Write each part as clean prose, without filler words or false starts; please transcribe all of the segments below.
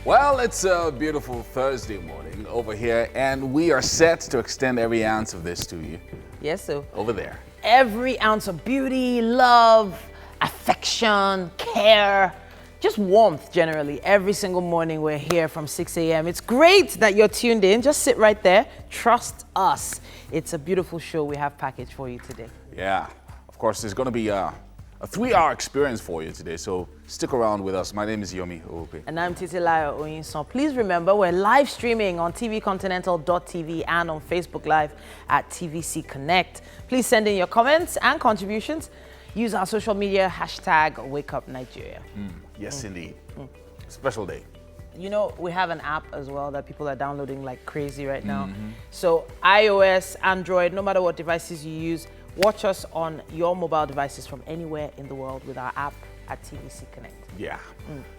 Well, it's a beautiful Thursday morning over here, and we are set to extend every ounce of this to you. Yes, sir. Over there. Every ounce of beauty, love, affection, care, just warmth generally. Every single morning we're here from 6 a.m. It's great that you're tuned in. Just sit right there. Trust us. It's a beautiful show we have packaged for you today. Yeah, of course, there's going to be a 3-hour experience for you today, so stick around with us. My name is Yomi Ope. And I'm Titilayo Oyinson. Please remember, we're live streaming on tvcontinental.tv and on Facebook Live at TVC Connect. Please send in your comments and contributions. Use our social media hashtag WakeUpNigeria. Yes, indeed. Special day. You know, we have an app as well that people are downloading like crazy right now. So iOS, Android, no matter what devices you use, watch us on your mobile devices from anywhere in the world with our app at TVC Connect. Yeah.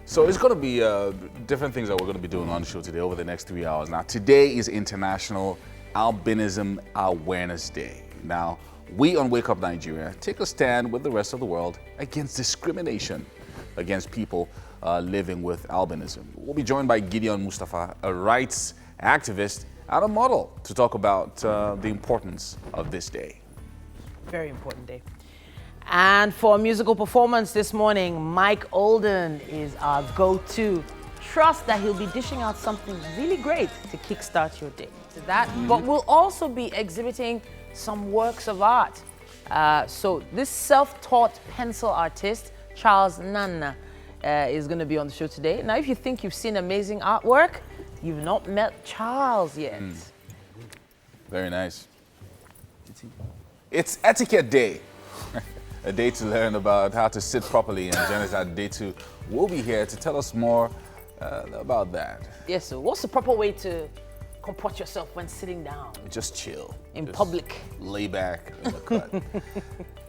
So it's going to be different things that we're going to be doing on the show today over the next 3 hours. Now, today is International Albinism Awareness Day. Now, we on Wake Up Nigeria take a stand with the rest of the world against discrimination against people living with albinism. We'll be joined by Gideon Mustafa, a rights activist and a model, to talk about the importance of this day. Very important day. And for a musical performance this morning, Mike Olden is our go-to. Trust that he'll be dishing out something really great to kickstart your day. To that, but we'll also be exhibiting some works of art. So this self-taught pencil artist, Charles Nana, is going to be on the show today. Now, if you think you've seen amazing artwork, you've not met Charles yet. Very nice. It's Etiquette Day, a day to learn about how to sit properly, and Janice Adetu will be here to tell us more about that. Yes, so what's the proper way to comport yourself when sitting down? Just chill. In Just public. Lay back in the cut.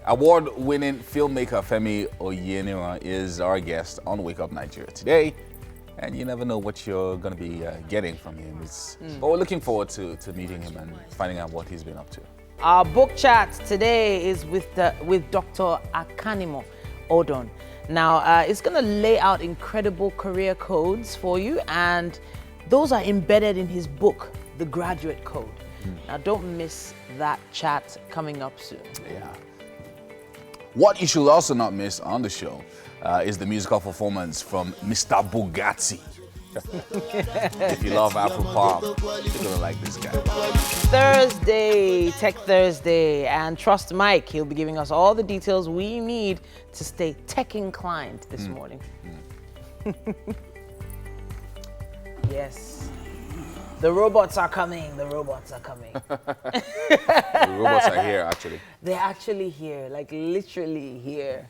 Award-winning filmmaker Femi Oyenira is our guest on Wake Up Nigeria today, and you never know what you're going to be getting from him. But we're looking forward to meeting him and finding out what he's been up to. Our book chat today is with Dr. Akanimo Odon. Now, it's going to lay out incredible career codes for you, and those are embedded in his book, The Graduate Code. Now, don't miss that chat coming up soon. Yeah. What you should also not miss on the show is the musical performance from Mr. Bugatti. If you love Afro pop, you're gonna like this guy. Thursday, Tech Thursday, and trust Mike, he'll be giving us all the details we need to stay tech inclined this morning. Yes. The robots are coming. The robots are coming. The robots are here, actually. They're actually here, like literally here.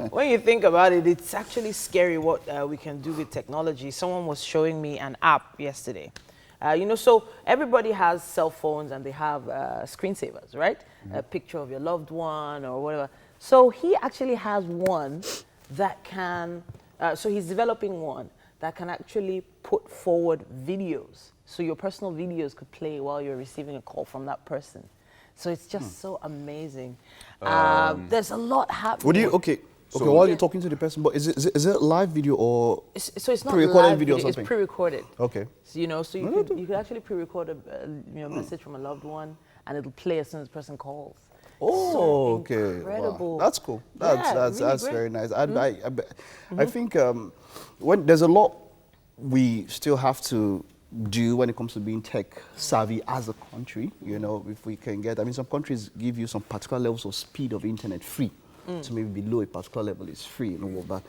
When you think about it, it's actually scary what we can do with technology. Someone was showing me an app yesterday. So everybody has cell phones and they have screensavers, right? A picture of your loved one or whatever. So he actually has one that can, so he's developing one that can actually put forward videos. So your personal videos could play while you're receiving a call from that person. So it's just so amazing. There's a lot happening. Okay, while you're talking to the person, but is it live video or so it's not pre-recorded live video or something? It's pre-recorded. Okay. So, so you could actually pre-record a message from a loved one, and it'll play as soon as the person calls. Oh, so okay. incredible. Wow. That's cool. That's really very nice. I think when there's a lot we still have to do when it comes to being tech savvy as a country. If we can get, some countries give you some particular levels of speed of internet free. So maybe below a particular level is free and all of that.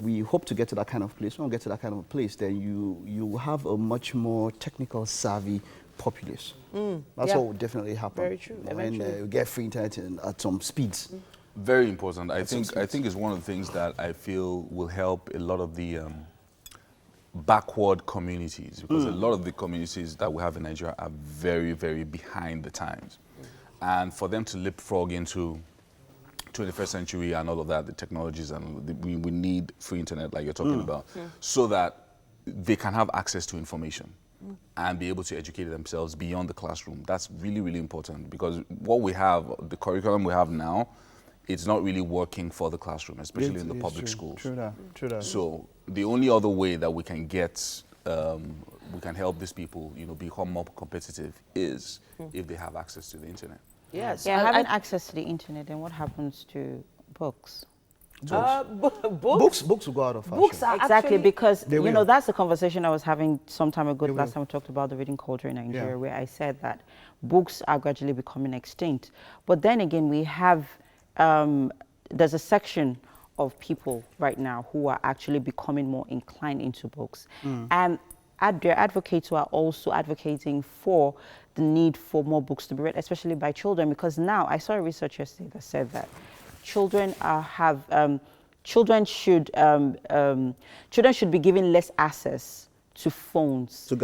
We hope to get to that kind of place. When we get to that kind of place, then you have a much more technical savvy populace. That's what will definitely happen. Very true. When we get free internet at some speeds. Very important. I think it's one of the things that I feel will help a lot of the backward communities, because a lot of the communities that we have in Nigeria are very, very behind the times. And for them to leapfrog into 21st century and all of that, the technologies, and we need free internet like you're talking about, so that they can have access to information and be able to educate themselves beyond the classroom. That's really, really important, because what we have, the curriculum we have now, it's not really working for the classroom, especially in the public schools. True that. So the only other way that we can get we can help these people, become more competitive is if they have access to the internet. Yes. Yeah, having access to the internet, then what happens to books? Books Books will go out of fashion. Books are Exactly, actually, because They you know will. that's the conversation I was having some time ago. They Last will. time we talked about the reading culture in Nigeria, Yeah. where I said that books are gradually becoming extinct. But then again, we have there's a section of people right now who are actually becoming more inclined into books, and there are advocates who are also advocating for the need for more books to be read, especially by children, because now I saw a research yesterday that said that children children should be given less access to phones, To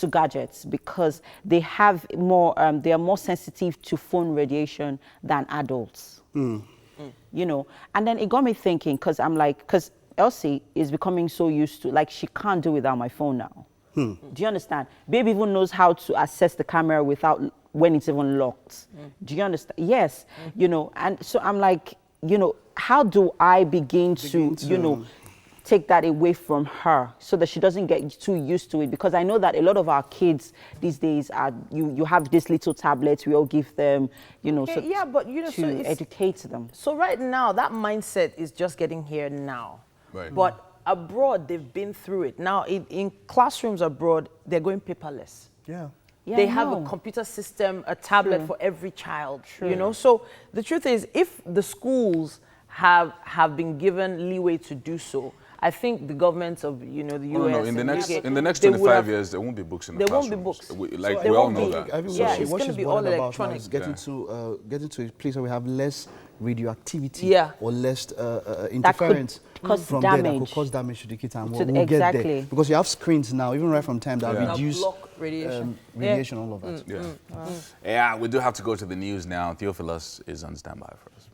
gadgets, because they have more they are more sensitive to phone radiation than adults. You know, and then it got me thinking, because I'm like, because Elsie is becoming so used to, like, she can't do without my phone now. Do you understand? Baby even knows how to access the camera without when it's even locked. Do you understand? Yes. You know, and so I'm like, you know, how do I begin to, you know, take that away from her so that she doesn't get too used to it? Because I know that a lot of our kids these days are, you have these little tablets, we all give them, you know, Okay, yeah, but you know, to so it's- educate them. So right now, that mindset is just getting here now. Right. But abroad, they've been through it. Now, in classrooms abroad, they're going paperless. Yeah. Yeah, They I have know. a computer system, a tablet True. for every child. You know, so the truth is, if the schools have been given leeway to do so, I think the governments of the US No, in the and next UK, in the next they would 25 have- years, there won't be books in the there won't be classrooms. books. We There all won't know be. that. I think Yeah, what it's what gonna she's be bothered all about now electronic. is getting to a place where we have less radioactivity Yeah. or less interference cause from there that damage could cause damage to the kid, and to we'll, the- we'll get there. exactly. Because you have screens now, even right from time, that Yeah. reduce block radiation. radiation, all of that. Yeah, we do have to go to the news now. Theophilus is on standby for us.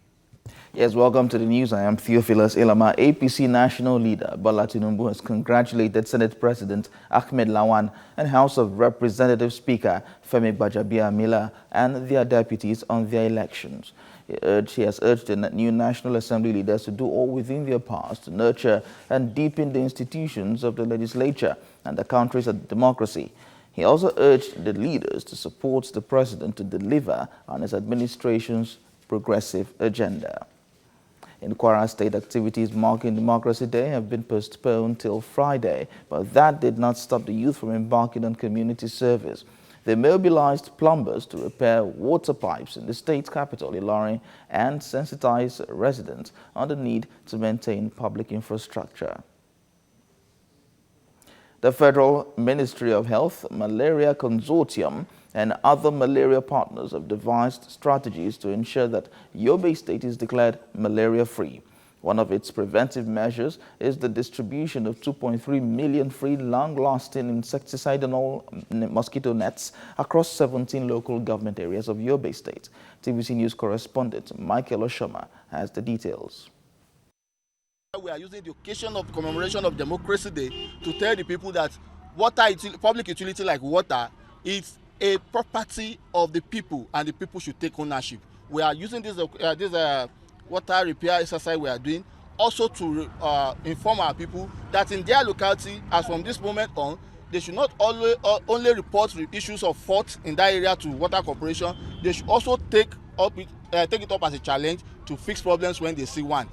Yes, welcome to the news. I am Theophilus Ilama. APC national leader Bola Tinubu has congratulated Senate President Ahmed Lawan and House of Representatives Speaker Femi Gbajabiamila and their deputies on their elections. He has urged the new National Assembly leaders to do all within their powers to nurture and deepen the institutions of the legislature and the country's democracy. He also urged the leaders to support the president to deliver on his administration's progressive agenda. In Kwara State, activities marking Democracy Day have been postponed till Friday, but that did not stop the youth from embarking on community service. They mobilized plumbers to repair water pipes in the state capital, Ilorin, and sensitize residents on the need to maintain public infrastructure. The Federal Ministry of Health, Malaria Consortium, and other malaria partners have devised strategies to ensure that Yobe State is declared malaria-free. One of its preventive measures is the distribution of 2.3 million free long-lasting insecticidal mosquito nets across 17 local government areas of Yobe State. TVC News correspondent Michael Oshoma has the details. We are using the occasion of commemoration of Democracy Day to tell the people that public utility like water is a property of the people, and the people should take ownership. We are using this water repair exercise we are doing also to inform our people that in their locality, as from this moment on, they should not only report issues of fault in that area to Water Corporation. They should also take it up as a challenge to fix problems when they see one.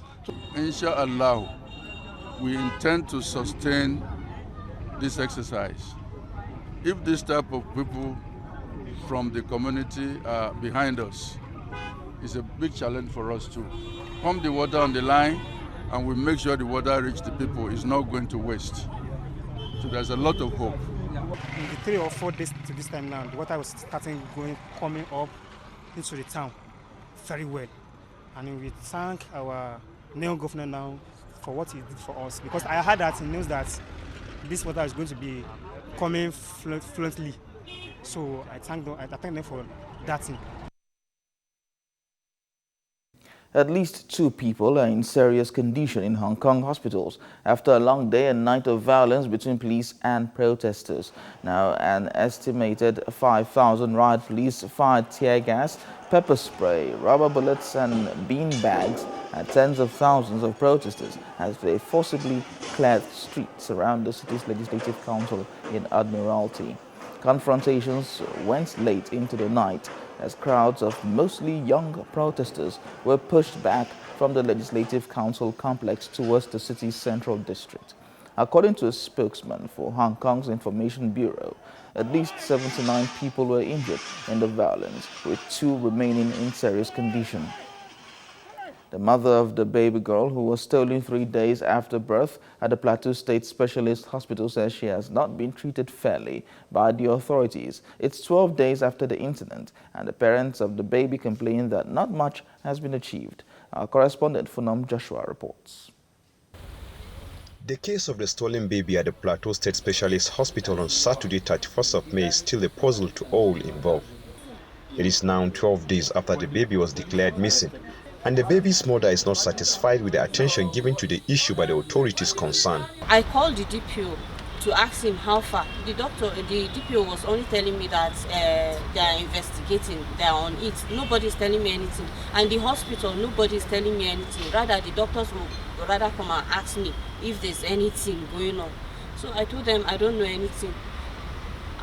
Inshallah, we intend to sustain this exercise. If this type of people from the community are behind us, it's a big challenge for us to pump the water on the line, and we make sure the water reaches the people. It's not going to waste. So there's a lot of hope. In the 3 or 4 days to this time now, the water was coming up into the town very well. And we thank our new governor now for what he did for us, because I heard that he knows that this water is going to be coming fluently. So I thank them for that thing. At least 2 people are in serious condition in Hong Kong hospitals after a long day and night of violence between police and protesters. Now, an estimated 5,000 riot police fired tear gas, pepper spray, rubber bullets and bean bags at tens of thousands of protesters as they forcibly cleared streets around the city's Legislative Council in Admiralty. Confrontations went late into the night as crowds of mostly young protesters were pushed back from the Legislative Council complex towards the city's central district. According to a spokesman for Hong Kong's Information Bureau, at least 79 people were injured in the violence, with 2 remaining in serious condition. The mother of the baby girl, who was stolen 3 days after birth at the Plateau State Specialist Hospital, says she has not been treated fairly by the authorities. It's 12 days after the incident, and the parents of the baby complain that not much has been achieved. Our correspondent, Funam Joshua, reports. The case of the stolen baby at the Plateau State Specialist Hospital on Saturday, 31st of May, is still a puzzle to all involved. It is now 12 days after the baby was declared missing, and the baby's mother is not satisfied with the attention given to the issue by the authorities concerned. I called the DPO to ask him how far. The DPO was only telling me that they are investigating, they are on it. Nobody is telling me anything. And the hospital, nobody is telling me anything. Rather, the doctors will rather come and ask me if there's anything going on. So I told them I don't know anything.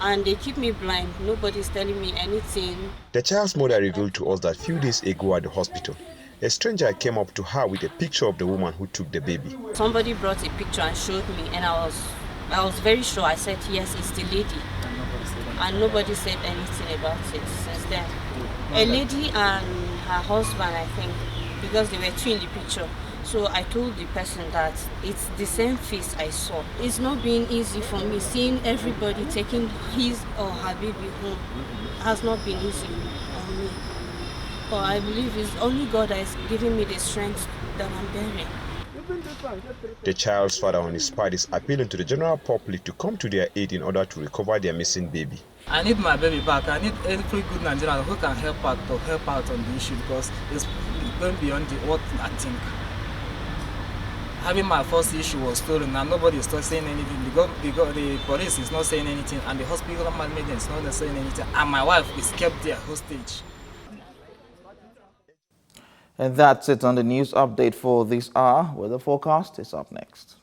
And they keep me blind. Nobody is telling me anything. The child's mother revealed to us that a few days ago at the hospital, a stranger came up to her with a picture of the woman who took the baby. Somebody brought a picture and showed me, and I was very sure. I said, yes, it's the lady. And nobody said anything about it since then. A lady and her husband, I think, because they were two in the picture. So I told the person that it's the same face I saw. It's not been easy for me. Seeing everybody taking his or her baby home has not been easy on me. But I believe it's only God that is giving me the strength that I'm bearing. The child's father on his part is appealing to the general public to come to their aid in order to recover their missing baby. I need my baby back. I need every good Nigerian who can help out on the issue, because it's going beyond what I think. Having my first issue was stolen and nobody is not saying anything. The police is not saying anything, and the hospital management is not saying anything, and my wife is kept there hostage. And that's it on the news update for this hour. Weather forecast is up next.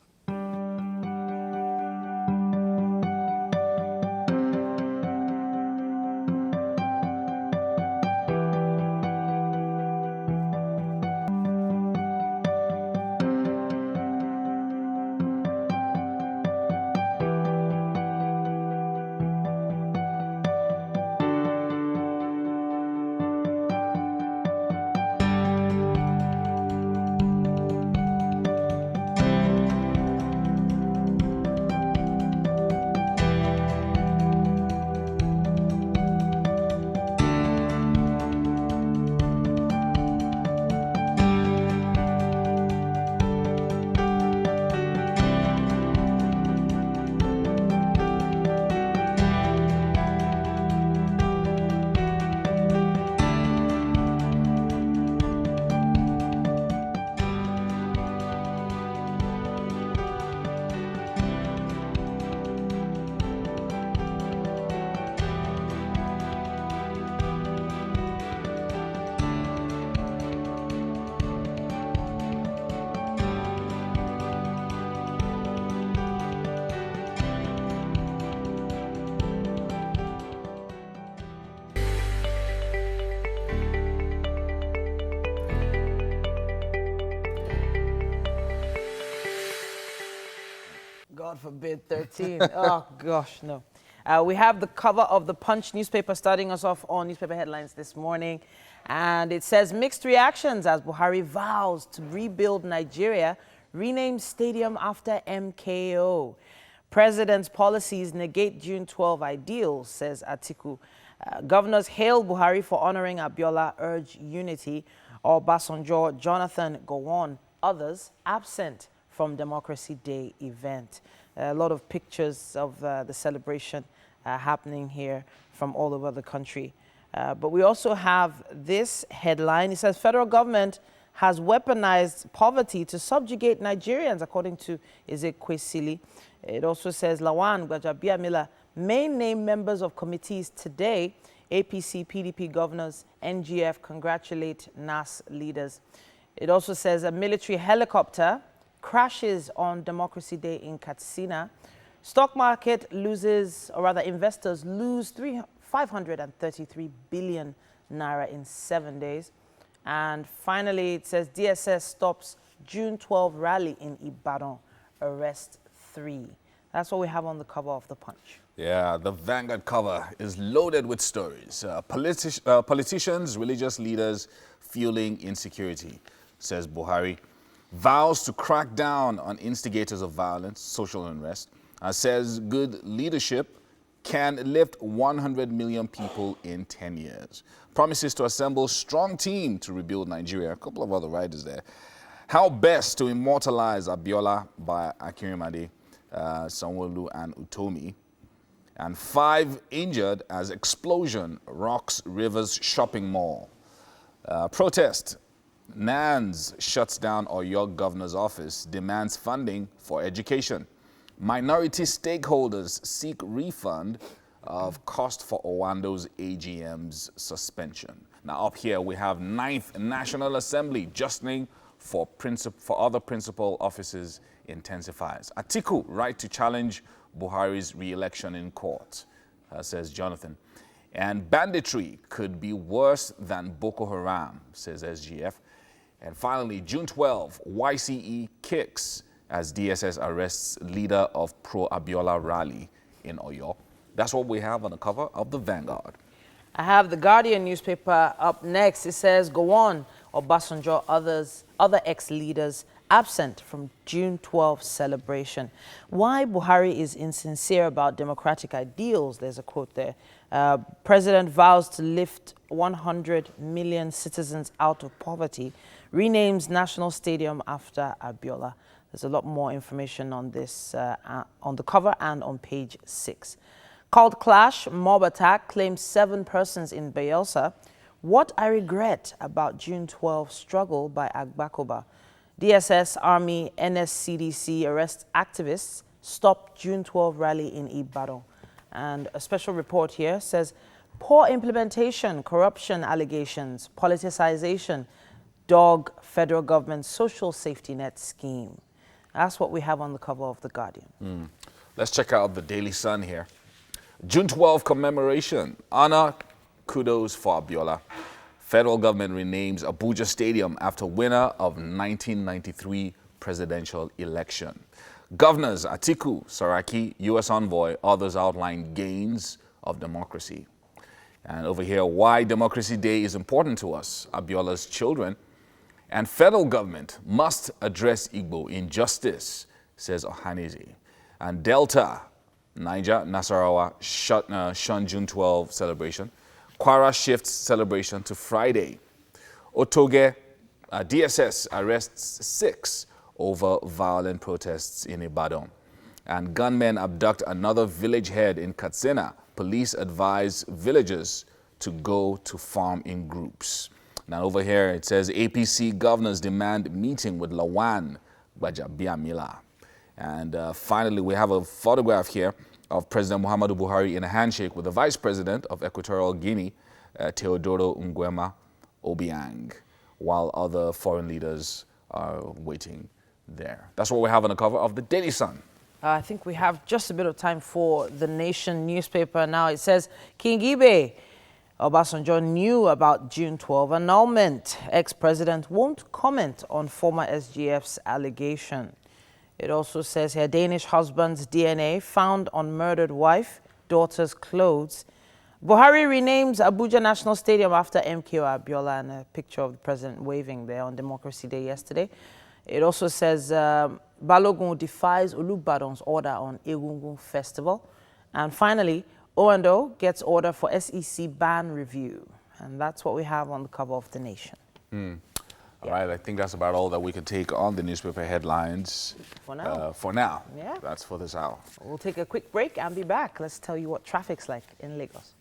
God forbid, 13. Oh, gosh, no. We have the cover of the Punch newspaper starting us off on newspaper headlines this morning. And it says, mixed reactions as Buhari vows to rebuild Nigeria, rename stadium after MKO. President's policies negate June 12 ideals, says Atiku. Governors hail Buhari for honoring Abiola, urge unity. Obasanjo, Jonathan Gowon, others absent from Democracy Day event. A lot of pictures of the celebration happening here from all over the country. But we also have this headline. It says, federal government has weaponized poverty to subjugate Nigerians, according to Ezekwesili. It also says Lawan Gbajabiamila may name members of committees today. APC, PDP governors, NGF congratulate NAS leaders. It also says a military helicopter crashes on Democracy Day in Katsina. Stock market loses, or rather investors lose 533 billion naira in 7 days. And finally, it says DSS stops June 12 rally in Ibadan, arrest 3. That's what we have on the cover of The Punch. Yeah, the Vanguard cover is loaded with stories. Politicians, religious leaders fueling insecurity, says Buhari. Vows to crack down on instigators of violence, social unrest. Says good leadership can lift 100 million people in 10 years. Promises to assemble strong team to rebuild Nigeria. A couple of other writers there. How best to immortalize Abiola by Akirimade, Sanwo-Olu and Utomi. And 5 injured as explosion rocks Rivers shopping mall. Protest. NANS shuts down Oyo governor's office, demands funding for education. Minority stakeholders seek refund of cost for Owando's AGM's suspension. Now up here we have 9th National Assembly justling for other principal offices intensifies. Atiku right to challenge Buhari's re-election in court, says Jonathan. And banditry could be worse than Boko Haram, says SGF. And finally, June 12, YCE kicks as DSS arrests leader of pro-Abiola rally in Oyo. That's what we have on the cover of the Vanguard. I have the Guardian newspaper up next. It says, go on, Obasanjo, other ex-leaders absent from June 12 celebration. Why Buhari is insincere about democratic ideals, there's a quote there. President vows to lift 100 million citizens out of poverty, renames National Stadium after Abiola. There's a lot more information on this on the cover and on page 6. Called Clash, mob attack, claims 7 persons in Bayelsa. What I regret about June 12 struggle by Agbakoba. DSS, Army, NSCDC arrest activists, stop June 12 rally in Ibadan. And a special report here says, poor implementation, corruption allegations, politicization, dog federal government social safety net scheme. That's what we have on the cover of The Guardian. Let's check out the Daily Sun here. June 12 commemoration, honor, kudos for Abiola. Federal government renames Abuja Stadium after winner of 1993 presidential election. Governors Atiku, Saraki, U.S. envoy, others outline gains of democracy. And over here, why Democracy Day is important to us, Abiola's children. And federal government must address Igbo injustice, says Ohaneze. And Delta, Niger, Nasarawa, shun June 12 celebration. Kwara shifts celebration to Friday. Otoge, DSS arrests 6 over violent protests in Ibadan. And gunmen abduct another village head in Katsina. Police advise villagers to go to farm in groups. Now over here it says APC governors demand meeting with Lawan Gbajabiamila. And finally we have a photograph here of President Muhammadu Buhari in a handshake with the Vice President of Equatorial Guinea, Teodoro Nguema Obiang, while other foreign leaders are waiting there. That's what we have on the cover of the Daily Sun. I think we have just a bit of time for the Nation newspaper now. It says, King Ibe Obasanjo knew about June 12 annulment. Ex-president won't comment on former SGF's allegation. It also says here, Danish husband's DNA found on murdered wife, daughter's clothes. Buhari renames Abuja National Stadium after MKO Abiola, and a picture of the president waving there on Democracy Day yesterday. It also says Balogun defies Olubadan's order on Egungun Festival. And finally, Owando gets order for SEC ban review. And that's what we have on the cover of The Nation. All right, I think that's about all that we can take on the newspaper headlines. For now. For now. Yeah. That's for this hour. We'll take a quick break and be back. Let's tell you what traffic's like in Lagos.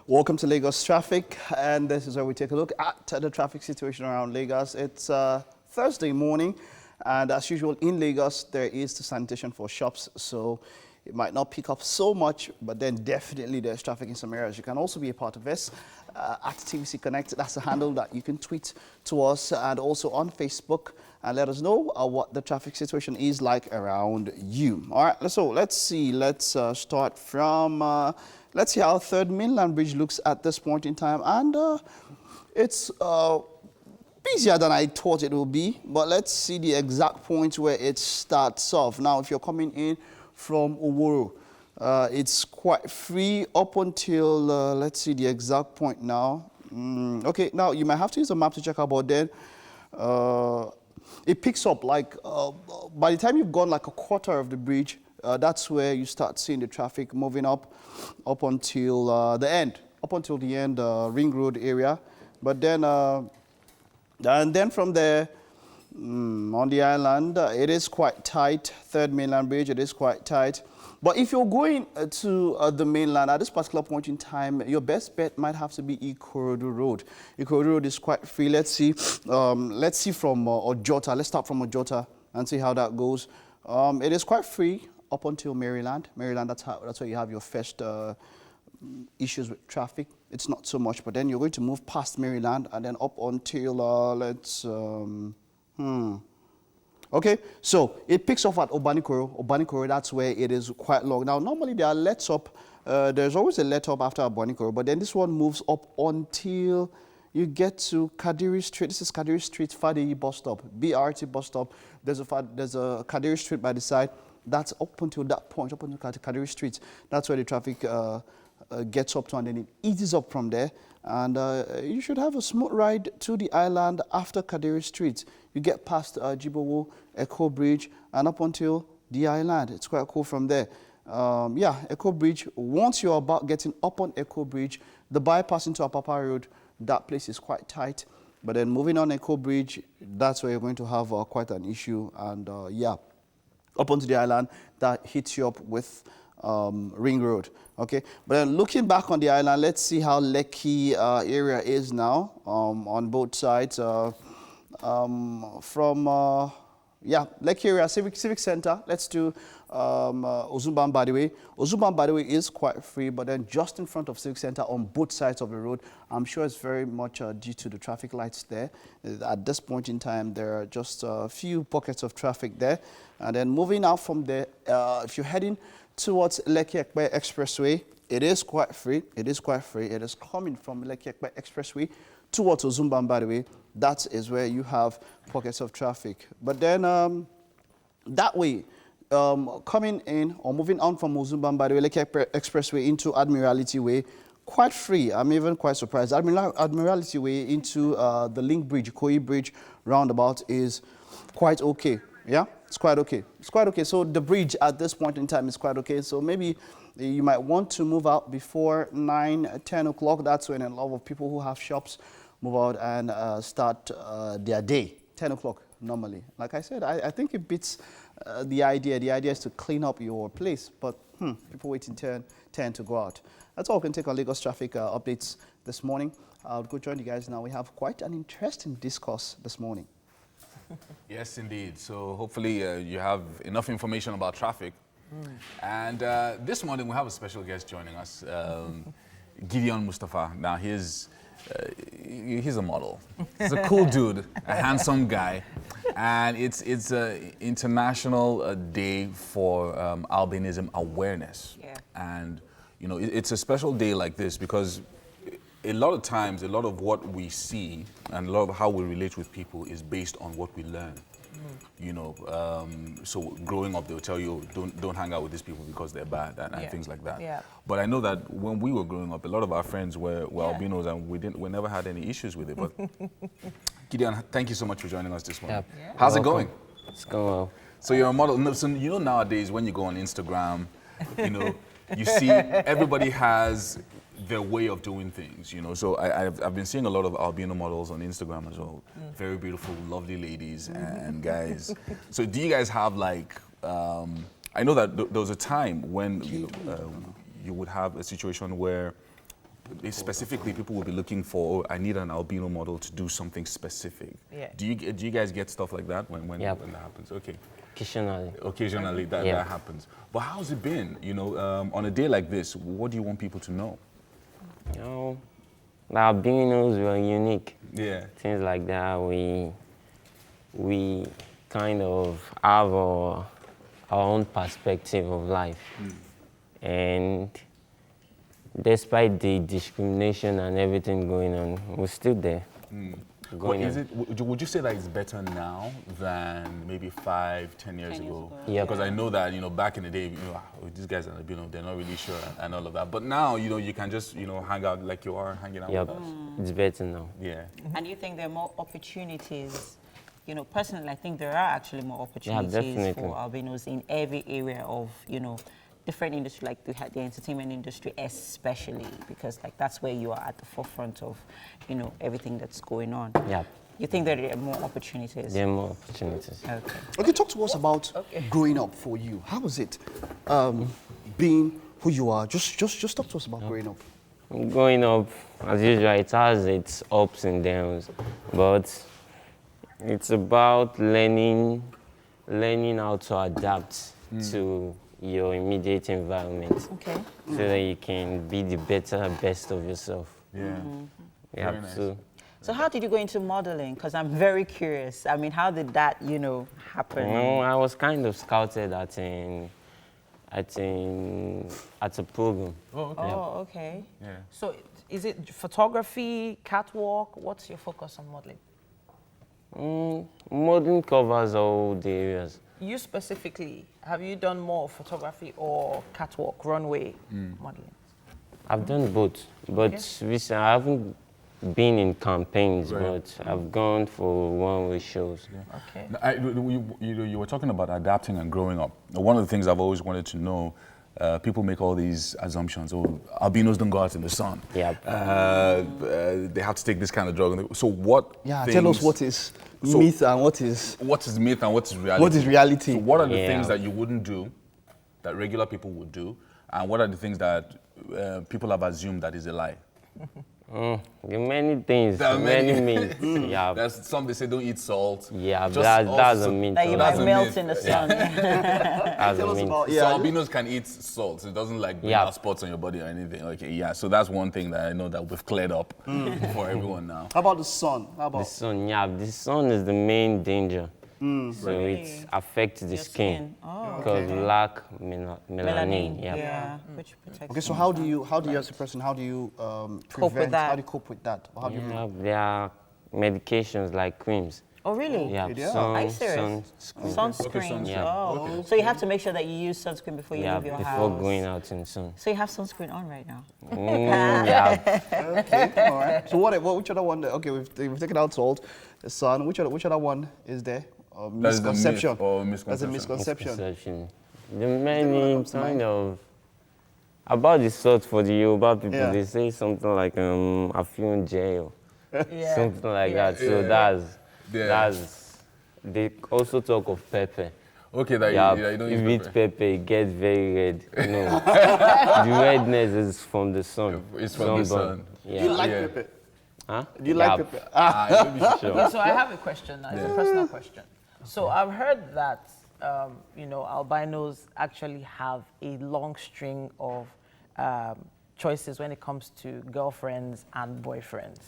Welcome to Lagos Traffic, and this is where we take a look at the traffic situation around Lagos. It's Thursday morning, and as usual in Lagos, there is the sanitation for shops, so it might not pick up so much, but then definitely there's traffic in some areas. You can also be a part of this at TVC Connect. That's the handle that you can tweet to us, and also on Facebook, and let us know what the traffic situation is like around you. All right, so let's see. Let's start from, let's see how Third Mainland Bridge looks at this point in time. And it's busier than I thought it would be, but let's see the exact point where it starts off. Now, if you're coming in from Oworo, it's quite free up until, let's see the exact point now. Okay, now you might have to use a map to check out, but then it picks up like, by the time you've gone like a quarter of the bridge, that's where you start seeing the traffic moving up until the end, Ring Road area. But then, and then from there, on the island, it is quite tight. Third Mainland Bridge, it is quite tight. But if you're going to the mainland at this particular point in time, your best bet might have to be Ikorodu Road. Ikorodu Road is quite free. Let's see from Ojota. Let's start from Ojota and see how that goes. It is quite free up until Maryland. Maryland, that's where you have your first issues with traffic. It's not so much, but then you're going to move past Maryland and then up until Okay, so it picks off at Obanikoro. Obanikoro, that's where it is quite long. Now, normally there are lets up. There's always a let up after Obanikoro, but then this one moves up until you get to Kadiri Street. This is Kadiri Street, Fadeyi bus stop, BRT bus stop. There's a Kadiri Street by the side. That's up until that point, up until Kadiri Street. That's where the traffic gets up to, and then it eases up from there. And you should have a smooth ride to the island after Kadiri Street. You get past Jibowo, Echo Bridge, and up until the island. It's quite cool from there. Yeah, Echo Bridge, once you're about getting up on Echo Bridge, the bypass into Apapa Road, that place is quite tight. But then moving on Echo Bridge, that's where you're going to have quite an issue. And yeah, up onto the island, that hits you up with Ring Road. Okay, but then looking back on the island, let's see how Lekki area is now on both sides. Yeah, Lekki area, Civic Center. Let's do Ozumban Badiwe. Ozumban Badiwe is quite free, but then just in front of Civic Center on both sides of the road, I'm sure it's very much due to the traffic lights there. At this point in time, there are just a few pockets of traffic there. And then moving out from there, if you're heading towards Lekki Ekpe Expressway, it is quite free. It is quite free. It is coming from Lekki Ekpe Expressway towards Ozumban Badiwe. That is where you have pockets of traffic. But then that way, coming in or moving on from Ozumban Badiwe, Lekki Ekpe Expressway into Admiralty Way, quite free. I'm even quite surprised. Admiralty Way into the Link Bridge, Koi Bridge roundabout is quite okay. Yeah, it's quite okay. It's quite okay. So the bridge at this point in time is quite okay. So maybe you might want to move out before 9, 10 o'clock. That's when a lot of people who have shops move out and start their day. 10 o'clock normally. Like I said, I think it beats the idea. The idea is to clean up your place, but people waiting 10 to go out. That's all we can take on Lagos traffic updates this morning. I'll go join you guys now. We have quite an interesting discourse this morning. Yes, indeed. So hopefully you have enough information about traffic. And this morning we have a special guest joining us, Gideon Mustafa. Now he's a model. He's a cool dude, a handsome guy, and it's an international day for albinism awareness. Yeah. And you know, it's a special day like this because a lot of times, a lot of what we see and a lot of how we relate with people is based on what we learn. You know, so growing up, they'll tell you, don't hang out with these people because they're bad and things like that. Yeah. But I know that when we were growing up, a lot of our friends were albinos and we never had any issues with it. But Gideon, thank you so much for joining us this morning. Yeah. How's it going? It's going well. So you're a model. So you know nowadays when you go on Instagram, you know, you see everybody has their way of doing things, you know. So I've been seeing a lot of albino models on Instagram as well. Very beautiful, lovely ladies and guys. So do you guys have like, I know that there was a time when you would have a situation where specifically, people will be looking for, oh, I need an albino model to do something specific. Yeah. Do you guys get stuff like that when Yep. that happens? Okay. Occasionally. That happens. But how's it been? You know, on a day like this, what do you want people to know? You know, the albinos were unique. Yeah. Things like that. We kind of have our own perspective of life. And despite the discrimination and everything going on, we're still there. But would you say that it's better now than maybe 5-10 years ago? Yeah. Because I know that, you know, back in the day, you know, these guys are, you know, they're not really sure and all of that. But now, you know, you can just, you know, hang out like you are hanging out with us. It's better now. Yeah. And you think there are more opportunities? You know, personally, I think there are actually more opportunities definitely. for albinos in every area of, you know, different industry, like the entertainment industry especially, because like that's where you are at the forefront of, you know, everything that's going on. Yeah. You think there are more opportunities? There are more opportunities. Okay. Okay, talk to us about growing up for you. How was it being who you are? Just talk to us about growing up. Growing up, as usual, it has its ups and downs, but it's about learning how to adapt to your immediate environment. Okay. So that you can be the best of yourself. Yeah. Yeah. Very nice. So how did you go into modeling? Because I'm very curious. I mean, how did that, you know, happen? I was kind of scouted at a program. Oh, okay. Oh, okay. Yeah. So is it photography, catwalk? What's your focus on modeling? Modeling covers all the areas. You specifically, have you done more photography or catwalk, runway modeling? I've done both, but recently I haven't been in campaigns, Right. but I've gone for one-way shows. Okay. Now, you were talking about adapting and growing up. Now, one of the things I've always wanted to know, people make all these assumptions. Oh, albinos don't go out in the sun. Yep. They have to take this kind of drug. So what? Yeah, things, tell us what is myth and what is myth and what is reality. What is reality? So what are the things that you wouldn't do, that regular people would do, and what are the things that people have assumed that is a lie? There are many things, There are many myths. Yeah. There's some they say don't eat salt. Yeah, Just that's a also- myth. That you That's might a melt myth. in the sun. That's a Tell us myth. about So albinos can eat salt. It doesn't like bring Yeah. out spots on your body or anything. Okay, yeah. So that's one thing that I know that we've cleared up for everyone now. How about the sun? How The about sun, the sun is the main danger. So it affects the skin Oh, because we lack melanin. Yeah. Yeah. Which protects okay? So you. how do you as a person prevent? that? How do you cope with that? Or how do you There are medications like creams. Oh, really? Yeah, Are you serious? sunscreen. Sunscreen. Yeah. Oh. So you have to make sure that you use sunscreen before you Yeah, leave your before house. going out in the sun. So you have sunscreen on right now. Yeah. Okay, all right. So which other one? Okay, we've taken out salt, the sun. Which other one is there? That is the myth Misconception. or That's a misconception. misconception. Perception. The many kind of about the salt for the Yoruba people. Yeah. They say something like a few jail, Yeah. something like that. So that's. They also talk of pepper. Okay, that Yeah, you don't if you use eat pepper. pepper, it gets very red. You know, the redness is from the sun. It's from the Sunburn. sun. Yeah. Do you like Yeah. pepper? Huh? Do you like Yeah. pepper? Sure. Okay, so I have a question now. It's a personal question. So I've heard that you know, albinos actually have a long string of choices when it comes to girlfriends and boyfriends.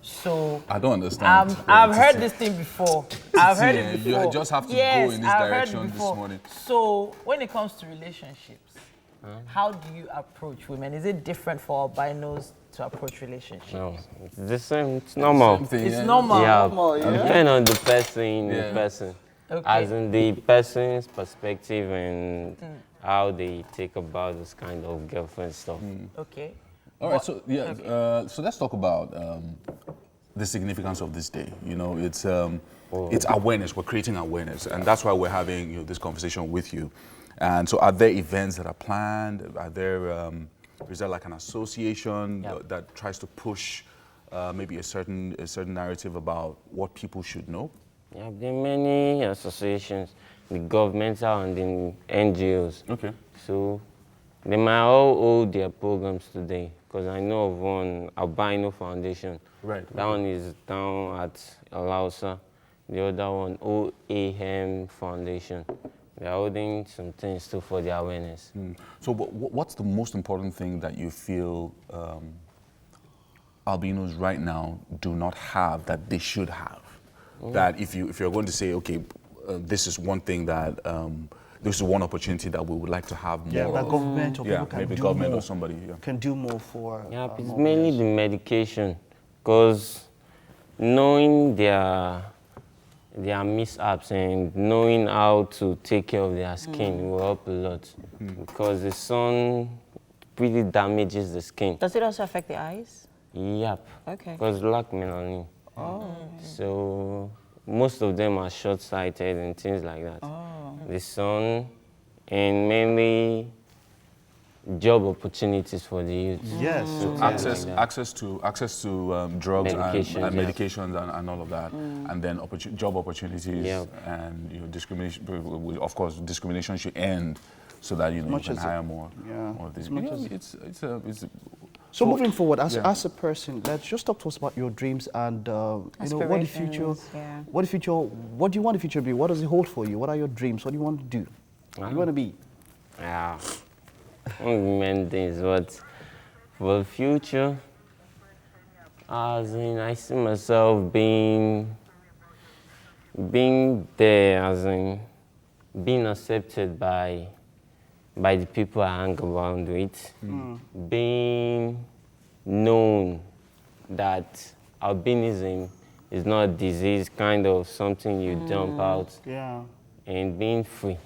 So I don't understand. I've heard this thing before. I've heard it You before. just have to yes, go in this I've heard direction it this before. morning. So when it comes to relationships, how do you approach women? Is it different for albinos to approach relationships? No, it's the same. It's normal. Same thing, It's yeah. normal. Yeah, depend on the person, Yeah. Okay. as in the person's perspective and how they take about this kind of girlfriend stuff. Okay. All right, so so let's talk about the significance of this day. You know, it's awareness. We're creating awareness, and that's why we're having this conversation with you. And so, are there events that are planned? Are there is there like an association that tries to push maybe a certain narrative about what people should know? Yeah, there are many associations, the governmental and the NGOs. Okay. So They might all hold their programs today, because I know of one, Albino Foundation. Right. That one is down at Alausa. The other one, OAM Foundation. They're holding some things too for the awareness. So what's the most important thing that you feel albinos right now do not have that they should have? That if you're going to say, okay, this is one thing that, this is one opportunity that we would like to have more that of. government or people can maybe do government more, or somebody. can do more for. It's more mainly players. the medication, because knowing their mishaps and knowing how to take care of their skin will help a lot, because the sun really damages the skin. Does it also affect the eyes? Yep. Okay. Because lack melanin. Oh. So most of them are short-sighted and things like that. The sun, and mainly job opportunities for the youth. Yes. So Access to drugs Medications, and yeah. medications and all of that, and then job opportunities, and discrimination. Of course, discrimination should end, so that you can hire more of these. So moving forward, as a person, let's just talk to us about your dreams and what the future. What the future? What do you want the future to be? What does it hold for you? What are your dreams? What do you want to do? What do you want to be? Yeah. Many things, but for the future, as in, I see myself being there, as in being accepted by the people I hang around with, being known that albinism is not a disease, kind of something you dump out, and being free.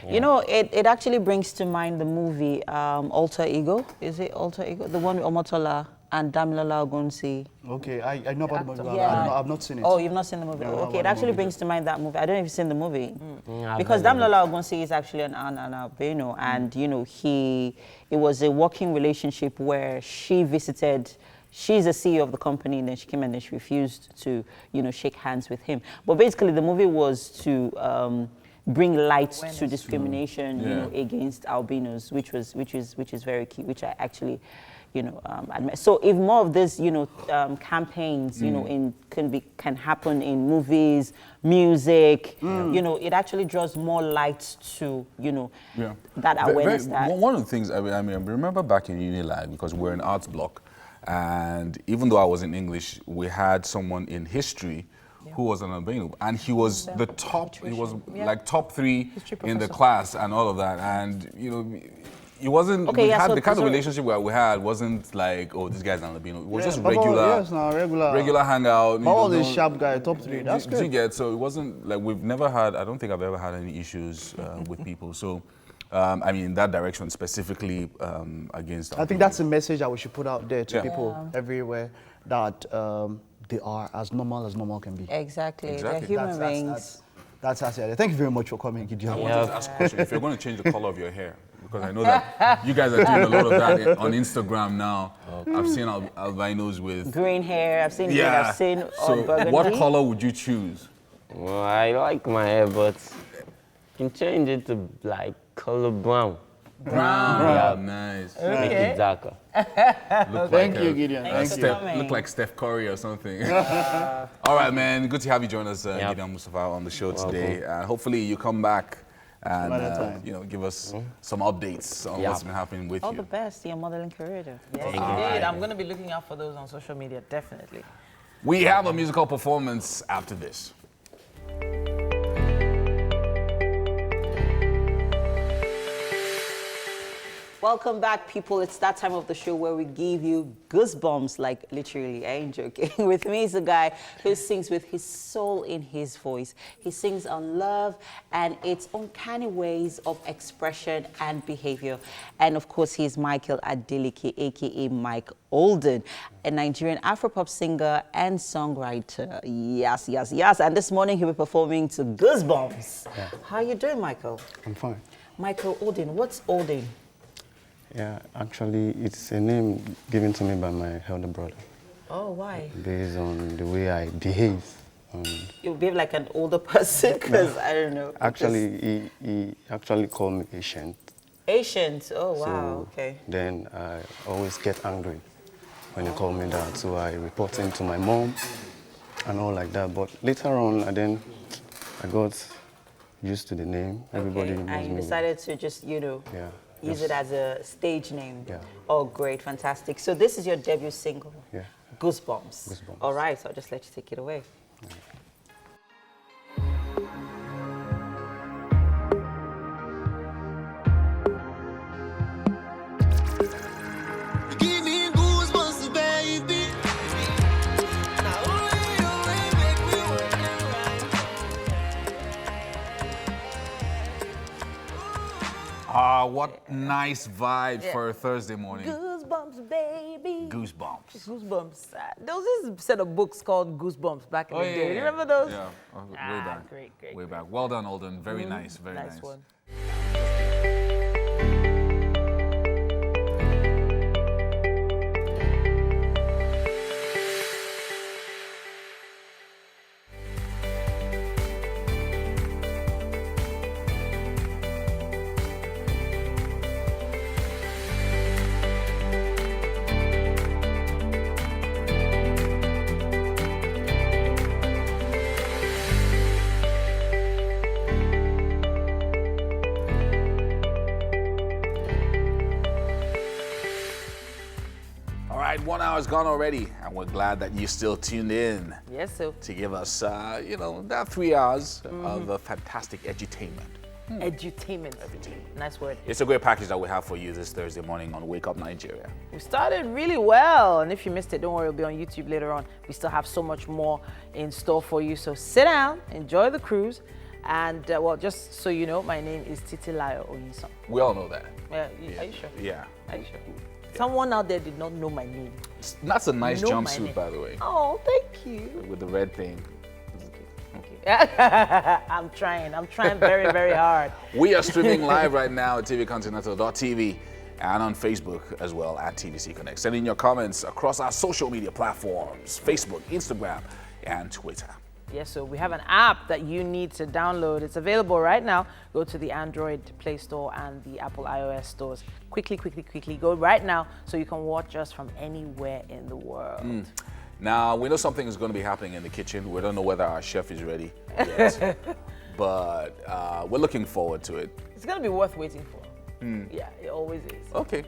You know, it actually brings to mind the movie Alter Ego. Is it Alter Ego? The one with Omotola and Damilola Ogunsi. Okay, I know about the movie, but Yeah. I've not seen it. Oh, you've not seen the movie? No, Okay, it actually brings to mind that movie. I don't know if you've seen the movie. Yeah, Because Damilola Ogunsi is actually an albino, and, you know, it was a working relationship where she visited. She's the CEO of the company, and then she came and then she refused to, you know, shake hands with him. But basically, the movie was to bring light to discrimination, you know, against albinos, which is very key, which I actually, you know, admire. So if more of this, you know, campaigns, you know, can happen in movies, music, you know, it actually draws more light to, you know, that awareness. One of the things I remember back in Unilag, because we're an arts block, and even though I was in English, we had someone in history who was an albino, and he was the top. He was like top 3 in the class and all of that. And you know, it wasn't. Okay, the kind of relationship we had wasn't like, oh, this guy's an albino. It was just regular. Regular hangout. All this sharp guy, top 3. That's good. You get, so it wasn't like we've never had. I don't think I've ever had any issues with people. So. I mean, in that direction, specifically against. I think that's a message that we should put out there to people everywhere, that they are as normal can be. Exactly. They're human beings. That's it. Thank you very much for coming, Gideon. I wanted to ask a question. If you're going to change the color of your hair, because I know that you guys are doing a lot of that on Instagram now. I've seen albinos with green hair. I've seen green. I've seen burgundy. What color would you choose? Well, I like my hair, but you can change it to like color brown. Brown. Nice. Make it darker. Thank you, Gideon. Look like Steph Curry or something. All right, man. Good to have you join us, Gideon Mustafa, on the show today. Hopefully you come back and you know, give us some updates on what's been happening with you. All the best in your modeling career, though. Yes, indeed. I'm going to be looking out for those on social media, definitely. We have a musical performance after this. Welcome back, people. It's that time of the show where we give you goosebumps, like literally, I ain't joking. With me is a guy who sings with his soul in his voice. He sings on love and its uncanny ways of expression and behavior. And of course, he's Michael Adeleke, aka Mike Olden, a Nigerian Afropop singer and songwriter. Yes. And this morning he'll be performing to Goosebumps. Yeah. How are you doing, Michael? I'm fine. Michael Olden, what's Olden? Yeah, actually, it's a name given to me by my elder brother. Oh, why? Based on the way I behave. You behave like an older person, because I don't know. Actually, he actually called me patient. Asians. Oh, wow. So Okay. then I always get angry when they call me that. So I report him to my mom and all like that. But later on, I got used to the name. Everybody knows and you me. decided to just, Yeah. use it as a stage name. Yeah. Oh, great, fantastic. So this is your debut single. Yeah. Goosebumps. Goosebumps. All right, so I'll just let you take it away. Give me goosebumps, baby. Now, make me work it right. Ah, what nice vibe for a Thursday morning. Goosebumps, baby. Goosebumps. Goosebumps. There was this set of books called Goosebumps back in the day. Do you remember those? Yeah, way back. Great. Way back. Well done, Alden. Very nice, very nice. Nice one. All right, 1 hour's gone already, and we're glad that you still tuned in Yes, sir. to give us, that 3 hours of fantastic edutainment. Edutainment. Nice word. It's a great package that we have for you this Thursday morning on Wake Up Nigeria. We started really well, and if you missed it, don't worry, it'll be on YouTube later on. We still have so much more in store for you, so sit down, enjoy the cruise, and just so you know, my name is Titilayo Oyinsan. We all know that. Are you sure? Yeah. Are you sure? Someone out there did not know my name. That's a nice Know my jumpsuit, name. by the way, Oh, thank you. with the red thing. I'm trying very, very hard. We are streaming live right now at tvcontinental.tv and on Facebook as well at TVC Connect. Send in your comments across our social media platforms, Facebook, Instagram, and Twitter. Yes, so we have an app that you need to download. It's available right now. Go to the Android Play Store and the Apple iOS stores. Quickly. Go right now so you can watch us from anywhere in the world. Now, we know something is going to be happening in the kitchen. We don't know whether our chef is ready yet, but we're looking forward to it. It's going to be worth waiting for. Yeah, it always is. Okay.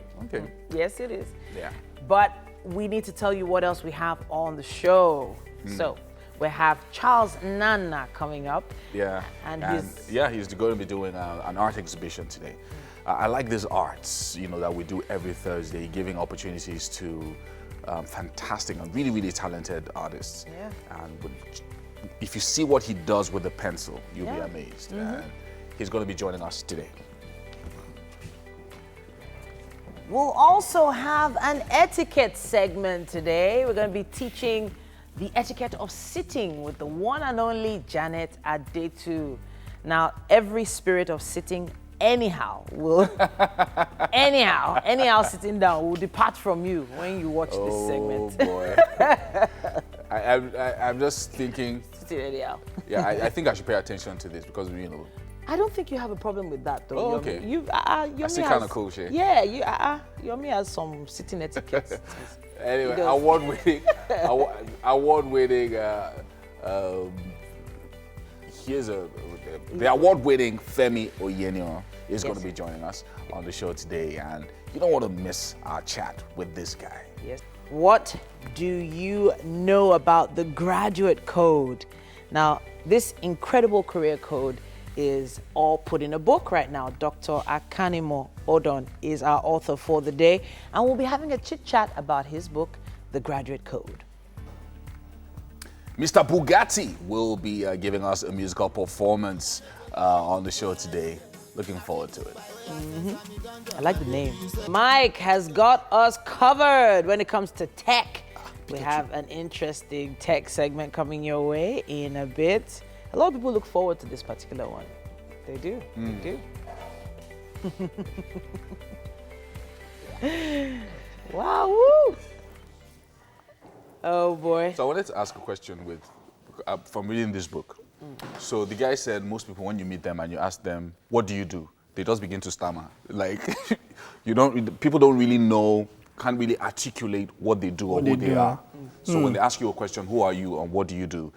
Yes, it is. Yeah. But we need to tell you what else we have on the show. So we have Charles Nana coming up. Yeah. And he's going to be doing an art exhibition today. I like these arts, that we do every Thursday, giving opportunities to fantastic and really, really talented artists. Yeah. And if you see what he does with the pencil, you'll be amazed. And he's going to be joining us today. We'll also have an etiquette segment today. We're going to be teaching the etiquette of sitting with the one and only Janet Adetu. Now, every spirit of sitting anyhow sitting down will depart from you when you watch this segment. Oh boy. I'm just thinking. Sitting anyhow. Yeah, I think I should pay attention to this because I don't think you have a problem with that, though. Oh, okay. Yomi I see kind of cool shit. Yeah, Yomi has some sitting etiquette. Anyway, award-winning. The award-winning Femi Oyenio is going to be joining us on the show today, and you don't want to miss our chat with this guy. Yes. What do you know about the graduate code? Now, this incredible career code is all put in a book right now. Dr. Akanimo Odon is our author for the day, and we'll be having a chit-chat about his book, The Graduate Code. Mr. Bugatti will be giving us a musical performance on the show today. Looking forward to it. I like the name. Mike has got us covered when it comes to tech. We have an interesting tech segment coming your way in a bit. A lot of people look forward to this particular one. They do. They do. Wow, woo! Oh boy. So I wanted to ask a question from reading this book. So the guy said most people, when you meet them and you ask them, what do you do? they just begin to stammer. Like, people don't really know, can't really articulate what they do or who they are. So when they ask you a question, who are you and what do you do?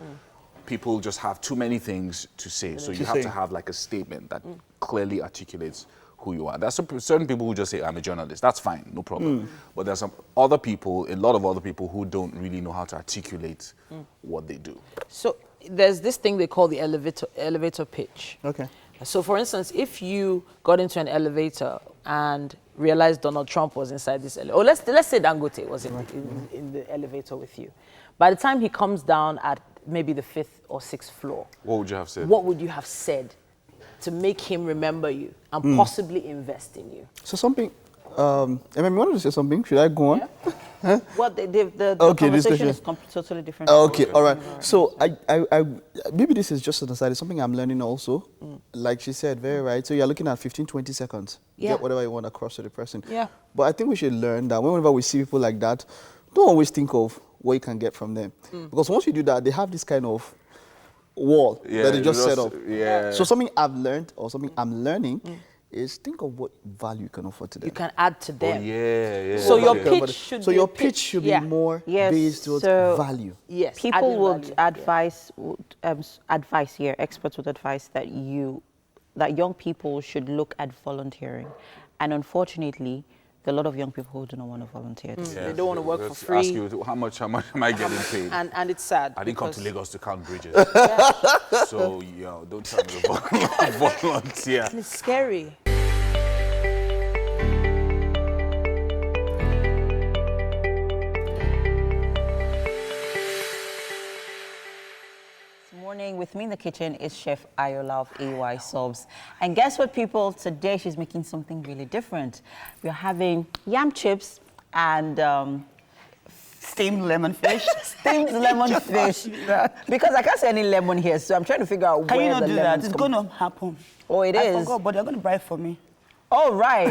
People just have too many things to say. So you have to have like a statement that clearly articulates who you are. There's certain people who just say, I'm a journalist. That's fine, no problem. But there's some other people, a lot of other people who don't really know how to articulate what they do. So there's this thing they call the elevator pitch. Okay. So for instance, if you got into an elevator and realized Donald Trump was inside this elevator, or let's say Dangote was in the elevator with you. By the time he comes down at maybe the 5th or 6th floor, what would you have said? What would you have said to make him remember you and possibly invest in you? So something, you wanted to say something? Should I go on? Yeah. Well, the conversation is totally different. Okay, all right. So I maybe this is just an aside. It's something I'm learning also. Like she said, very right. So you're looking at 15, 20 seconds. Get whatever you want across to the person. Yeah. But I think we should learn that whenever we see people like that, don't always think of what you can get from them. Because once you do that, they have this kind of wall that they just set up. Yeah. So something I've learned or something I'm learning is think of what value you can offer to them. You can add to them. Oh, yeah. So your pitch should be your pitch should be more based on value. Yes. People would advise here, experts would advise that young people should look at volunteering. And unfortunately, there are a lot of young people who do not want to volunteer. They don't want to work for free. Ask you, how much am I getting paid? And it's sad. I didn't come to Lagos to count bridges. So, don't tell me to volunteer. It's scary. Morning. With me in the kitchen is Chef Ayola of AY Subs. And guess what, people? Today she's making something really different. We're having yam chips and steamed lemon fish. Steamed lemon fish. Because I can't see any lemon here, so I'm trying to figure out Can where you not the do lemons that? It's come. going to happen. Oh, it is? I forgot, but they're going to buy it for me. Oh, right.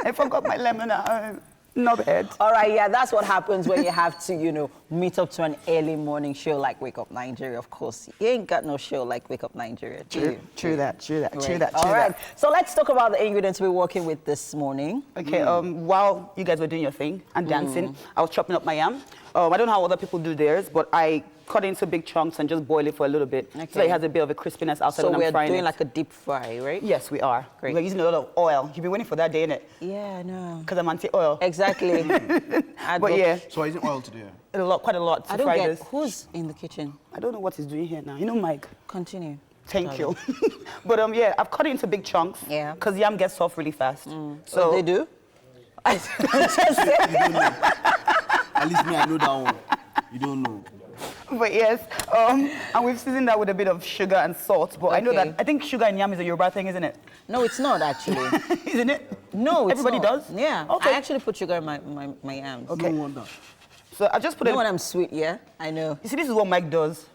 I forgot my lemon at home. Not bad. All right, yeah, that's what happens when you have to, meet up to an early morning show like Wake Up Nigeria, of course. You ain't got no show like Wake Up Nigeria, do you? True that. All right, so let's talk about the ingredients we're working with this morning. Okay, while you guys were doing your thing and dancing, I was chopping up my yam. I don't know how other people do theirs, but I cut it into big chunks and just boil it for a little bit. Okay. So that it has a bit of a crispiness outside when I'm frying it. So we're doing like a deep fry, right? Yes, we are. Great. We're using a lot of oil. You've been waiting for that day, innit? Yeah, I know. Because I'm anti-oil. Exactly. But yeah. So I'm using oil today? Quite a lot to I don't fry get this. who's in the kitchen. I don't know what he's doing here now. You know, Mike. Continue. Thank you. But yeah, I've cut it into big chunks. Yeah. Because yam gets soft really fast. So they do? You don't know. At least me, I know that one. You don't know. But yes, and we've seasoned that with a bit of sugar and salt. But I know that, I think sugar and yam is a Yoruba thing, isn't it? No, it's not actually. Isn't it? No, it's Everybody not. does? Yeah. Okay. I actually put sugar in my yams. Okay. No wonder. So I just put You know when I'm sweet, yeah? I know. You see, this is what Mike does.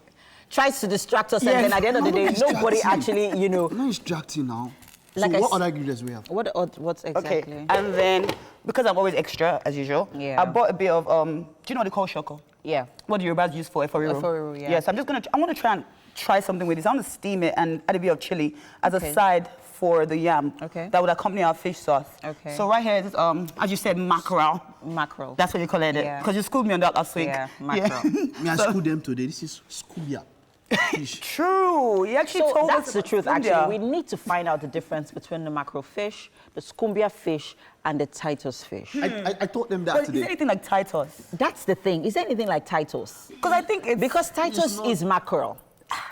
Tries to distract us, Yes. and then at the end of the day, nobody actually, No, it's distracting now. Like So I what s- other ingredients we have? What's exactly? Okay. And then, because I'm always extra, as usual, Yeah. I bought a bit of, do you know what they call shoko? Yeah. What do Yorubas use for eforiro? Eforiro, yeah. Yes, I want to try something with this. I want to steam it and add a bit of chili as a side for the yam. Okay. That would accompany our fish sauce. Okay. So right here is, as you said, mackerel. Mackerel. That's what you call it. Yeah. Because you schooled me on that last week. Yeah, mackerel. Me, I school them today. This is scubia. Fish. True. You actually So told that's us the about truth, India. actually. We need to find out the difference between the mackerel fish, the scumbia fish, and the Titus fish. I taught them that But is today. there anything like Titus? That's the thing. Is there anything like Titus? Because I think it's... Because Titus is mackerel.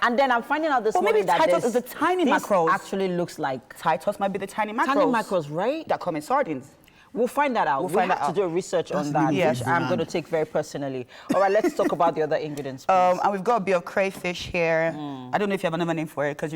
And then I'm finding out this Well, morning maybe that Titus is the tiny this mackerels. actually looks like Titus might be the tiny mackerels. tiny mackerels, right? That come in sardines. We'll find that out. We'll find have that to out. do a research on that, Yes. which I'm going to take very personally. All right, let's talk about the other ingredients, please. And we've got a bit of crayfish here. I don't know if you have another name for it, because,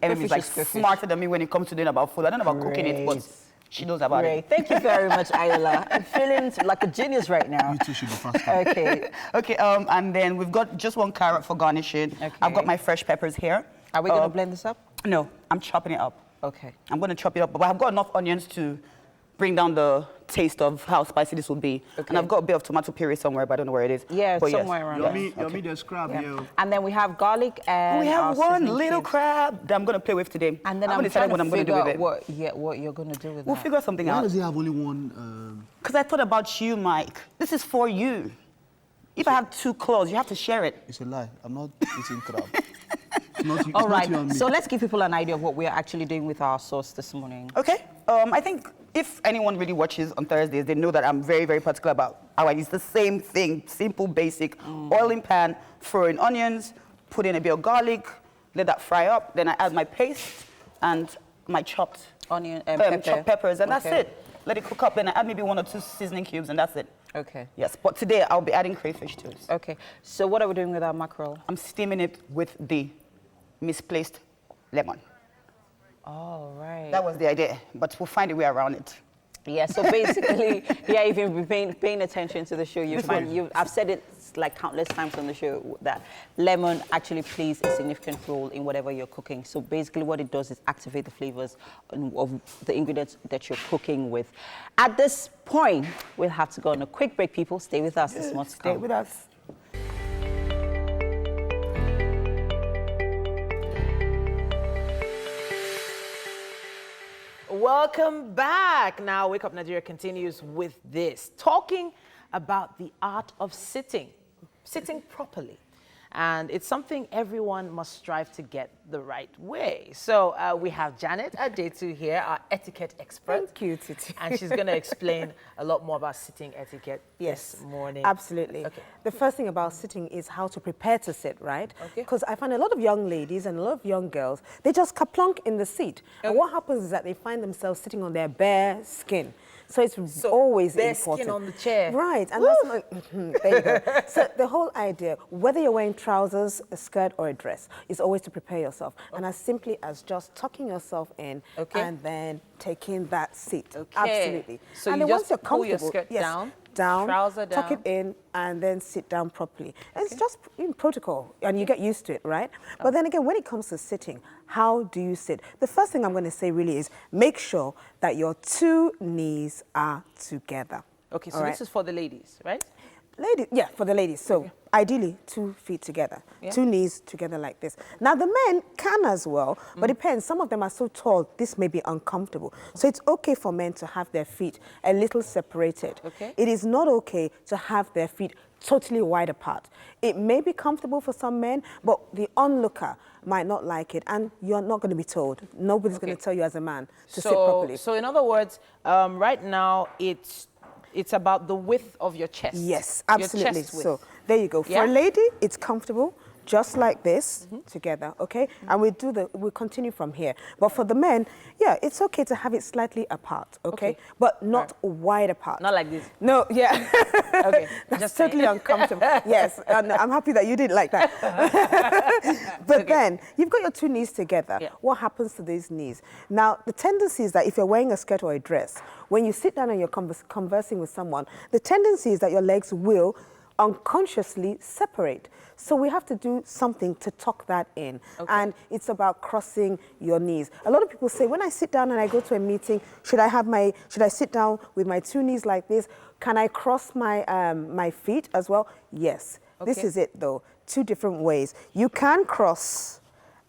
everybody's like crayfish. smarter than me when it comes to doing about food. I don't know about cooking it, but she knows about Great. it. Thank you very much, Ayola. I'm feeling like a genius right now. You two should be faster. Okay. Okay, and then we've got just one carrot for garnishing. Okay. I've got my fresh peppers here. Are we going to blend this up? No, I'm chopping it up. Okay. I'm going to chop it up, but I've got enough onions to bring down the taste of how spicy this will be. Okay. And I've got a bit of tomato puree somewhere, but I don't know where it is. Yeah, but somewhere around there. Yummy, there's crab here. And then we have garlic and we have our one seasoning little cubes. crab that I'm going to play with today. And then I'm I'm gonna decide trying what to I'm going to do figure with it. out what you're going to do with We'll that. figure something Why out. does he have only one? Because I thought about you, Mike. This is for you. If I have 2 claws, you have to share it. It's a lie. I'm not eating crab. It's not, it's All not right, you and me. so let's give people an idea of what we're actually doing with our sauce this morning. Okay. I think if anyone really watches on Thursdays, they know that I'm very, very particular about how I use the same thing, simple, basic, oil in pan, throw in onions, put in a bit of garlic, let that fry up. Then I add my paste and my chopped onion and chopped peppers, and that's Okay. it. Let it cook up. Then I add maybe 1 or 2 seasoning cubes, and that's it. Okay. Yes, but today I'll be adding crayfish to it. Okay, so what are we doing with our mackerel? I'm steaming it with the misplaced lemon. All right. That was the idea, but we'll find a way around it. Yeah, so basically, yeah, if you've been paying attention to the show, I've said it like countless times on the show that lemon actually plays a significant role in whatever you're cooking. So basically what it does is activate the flavors of the ingredients that you're cooking with. At this point, we'll have to go on a quick break, people. Stay with us. There's more to Stay come. with us. Welcome back. Now, Wake Up Nigeria continues with this, talking about the art of sitting properly. And it's something everyone must strive to get the right way. So we have Janet Adetu here, our etiquette expert. Thank you, Titi. And she's going to explain a lot more about sitting etiquette Yes, this morning. absolutely. Okay. The first thing about sitting is how to prepare to sit, right? Okay. Because I find a lot of young ladies and a lot of young girls, they just kaplunk in the seat. And what happens is that they find themselves sitting on their bare skin. So it's always bare important. skin on the chair. Right, and that's not, there you go. So the whole idea, whether you're wearing trousers, a skirt, or a dress, is always to prepare yourself. And as simply as just tucking yourself in and then taking that seat. Okay. Absolutely. So and you then just once you're pull your comfortable, skirt down, down, trouser tuck down. it in, and then sit down properly. And it's just in protocol, and you get used to it, right? But then again, when it comes to sitting, how do you sit? The first thing I'm going to say really is make sure that your 2 knees are together. Okay, so All right? this is for the ladies, right? Ladies, yeah, for the ladies. So ideally 2 feet together, Yeah. 2 knees together like this. Now the men can as well, but depends. Some of them are so tall, this may be uncomfortable. So it's okay for men to have their feet a little separated. Okay. It is not okay to have their feet totally wide apart. It may be comfortable for some men, but the onlooker might not like it, and you're not going to be told. Nobody's going to tell you as a man to sit properly. So in other words, right now it's about the width of your chest. Yes, Your absolutely. chest width. So there you go. For Yeah? a lady, it's comfortable, just like this, together, okay? And we continue from here. But for the men, yeah, it's okay to have it slightly apart, okay? But not wide apart. Not like this. No, yeah. Okay. That's just totally saying. uncomfortable. Yes, and I'm happy that you didn't like that. But then, you've got your 2 knees together. Yeah. What happens to these knees? Now, the tendency is that if you're wearing a skirt or a dress, when you sit down and you're conversing with someone, the tendency is that your legs will unconsciously separate. So we have to do something to tuck that in. Okay. And it's about crossing your knees. A lot of people say, when I sit down and I go to a meeting, should I sit down with my 2 knees like this? Can I cross my, my feet as well? Yes. This Okay. is it though. 2 different ways. You can cross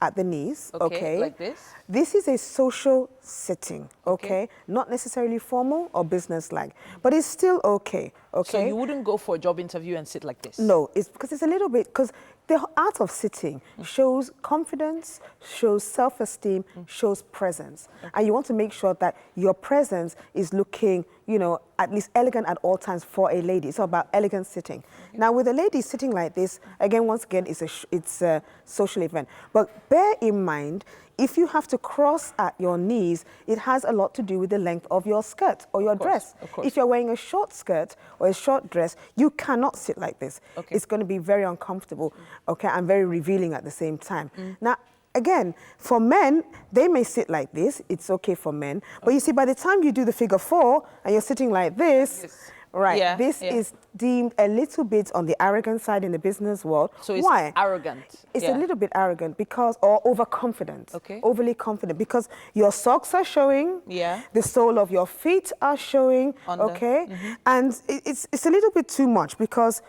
at the knees, okay? Like this? This is a social sitting, okay? Not necessarily formal or business-like, but it's still okay, okay? So you wouldn't go for a job interview and sit like this? No, it's because it's a little bit, because the art of sitting shows confidence, shows self-esteem, shows presence. And you want to make sure that your presence is looking, you know, at least elegant at all times for a lady. It's all about elegant sitting. Now, with a lady sitting like this, again, once again, it's a social event. But bear in mind, if you have to cross at your knees, it has a lot to do with the length of your skirt or your dress. Of course. If you're wearing a short skirt or a short dress, you cannot sit like this. Okay. It's going to be very uncomfortable, okay, and very revealing at the same time. Now, again, for men, they may sit like this. It's okay for men. But you see, by the time you do the figure 4 and you're sitting like this, Right. Yeah, This yeah. is deemed a little bit on the arrogant side in the business world. So it's Why? arrogant. It's Yeah. a little bit arrogant because, or overconfident. Okay. Overly confident because your socks are showing. Yeah. The sole of your feet are showing. Under. Okay. Mhm. And it's a little bit too much because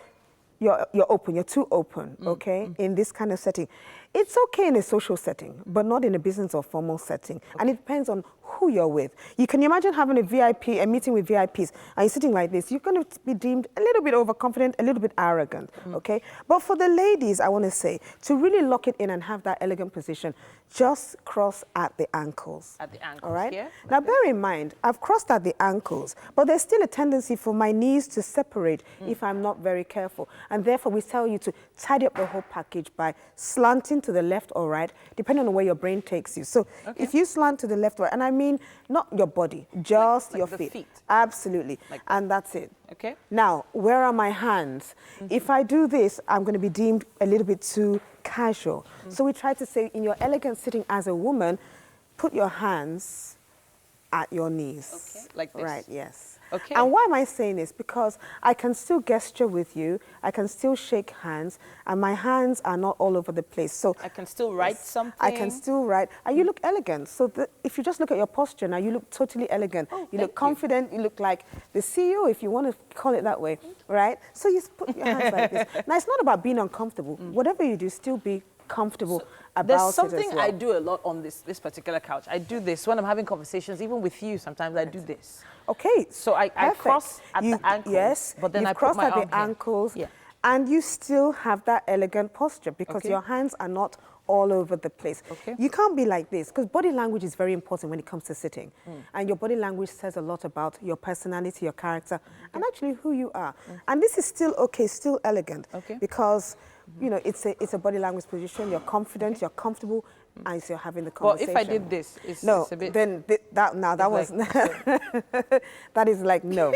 you're open. You're too open. Okay. In this kind of setting, it's okay in a social setting, but not in a business or formal setting. And it depends on who you're with. You can imagine having a meeting with VIPs, and you're sitting like this. You're going to be deemed a little bit overconfident, a little bit arrogant. Okay. But for the ladies, I want to say to really lock it in and have that elegant position, just cross at the ankles. At the ankles. All right. Yeah. Now, bear in mind, I've crossed at the ankles, but there's still a tendency for my knees to separate if I'm not very careful. And therefore, we tell you to tidy up the whole package by slanting to the left or right, depending on where your brain takes you. So if you slant to the left or right, and I mean not your body, just your the feet. feet. Absolutely. And that's it. Okay. Now, where are my hands? If I do this, I'm going to be deemed a little bit too casual. So we try to say, in your elegant sitting as a woman, put your hands at your knees. Okay. Like this. Right, yes. Okay. And why am I saying this? Because I can still gesture with you, I can still shake hands, and my hands are not all over the place. So I can still write something. I can still write, and you look elegant. So if you just look at your posture now, you look totally elegant. You look confident. You look like the CEO, if you want to call it that way, right? So you put your hands like this. Now it's not about being uncomfortable. Whatever you do, still be comfortable about There's it as something well. I do a lot on this particular couch. I do this when I'm having conversations, even with you. Sometimes I do this. Okay. So I Perfect. cross at the ankles. Yes. But then You've I put crossed my at arm the here. ankles. Yeah. And you still have that elegant posture because Okay. your hands are not all over the place. Okay. You can't be like this because body language is very important when it comes to sitting. And your body language says a lot about your personality, your character, and actually who you are. And this is still okay, still elegant. Okay. Because, you know, it's a body language position. You're confident, you're comfortable, and so you're having the Well, conversation. if I did this, it's a bit... then that was... that is like, no.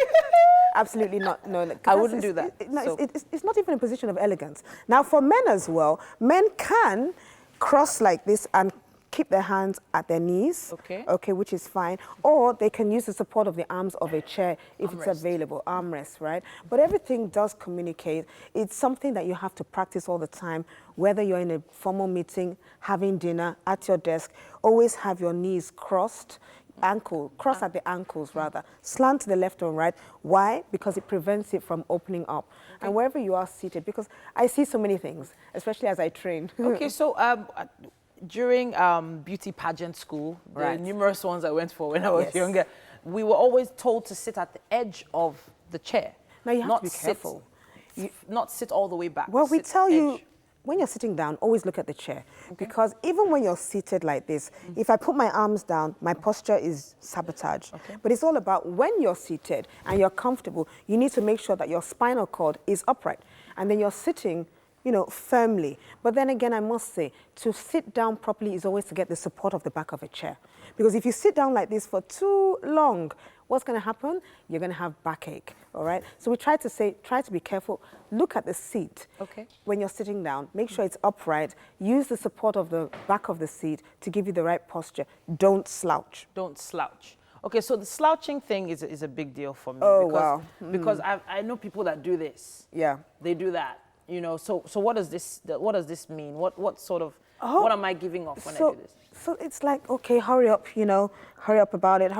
Absolutely not. No, I wouldn't do that. It's not even a position of elegance. Now, for men as well, men can cross like this and keep their hands at their knees, okay, which is fine. Or they can use the support of the arms of a chair if it's available, armrest, right? But everything does communicate. It's something that you have to practice all the time, whether you're in a formal meeting, having dinner, at your desk. Always have your knees crossed, cross at the ankles rather, slant to the left or right. Why? Because it prevents it from opening up. And wherever you are seated, because I see so many things, especially as I train. Okay, so during beauty pageant school, the numerous ones I went for when I was younger, we were always told to sit at the edge of the chair. Now you have not to be careful. Not sit all the way back. Well, we sit tell edge. you, when you're sitting down, always look at the chair. Because even when you're seated like this, if I put my arms down, my posture is sabotaged. But it's all about when you're seated and you're comfortable, you need to make sure that your spinal cord is upright. And then you're sitting, you know, firmly. But then again, I must say, to sit down properly is always to get the support of the back of a chair. Because if you sit down like this for too long, what's going to happen? You're going to have backache, all right? So we try to be careful. Look at the seat. When you're sitting down, make sure it's upright. Use the support of the back of the seat to give you the right posture. Don't slouch. Don't slouch. Okay, so the slouching thing is a big deal for me. Oh, because, wow. Because I know people that do this. Yeah. They do that. You know, so what does this mean? What sort of, what am I giving off when I do this? So it's like, okay, hurry up, you know, hurry up about it,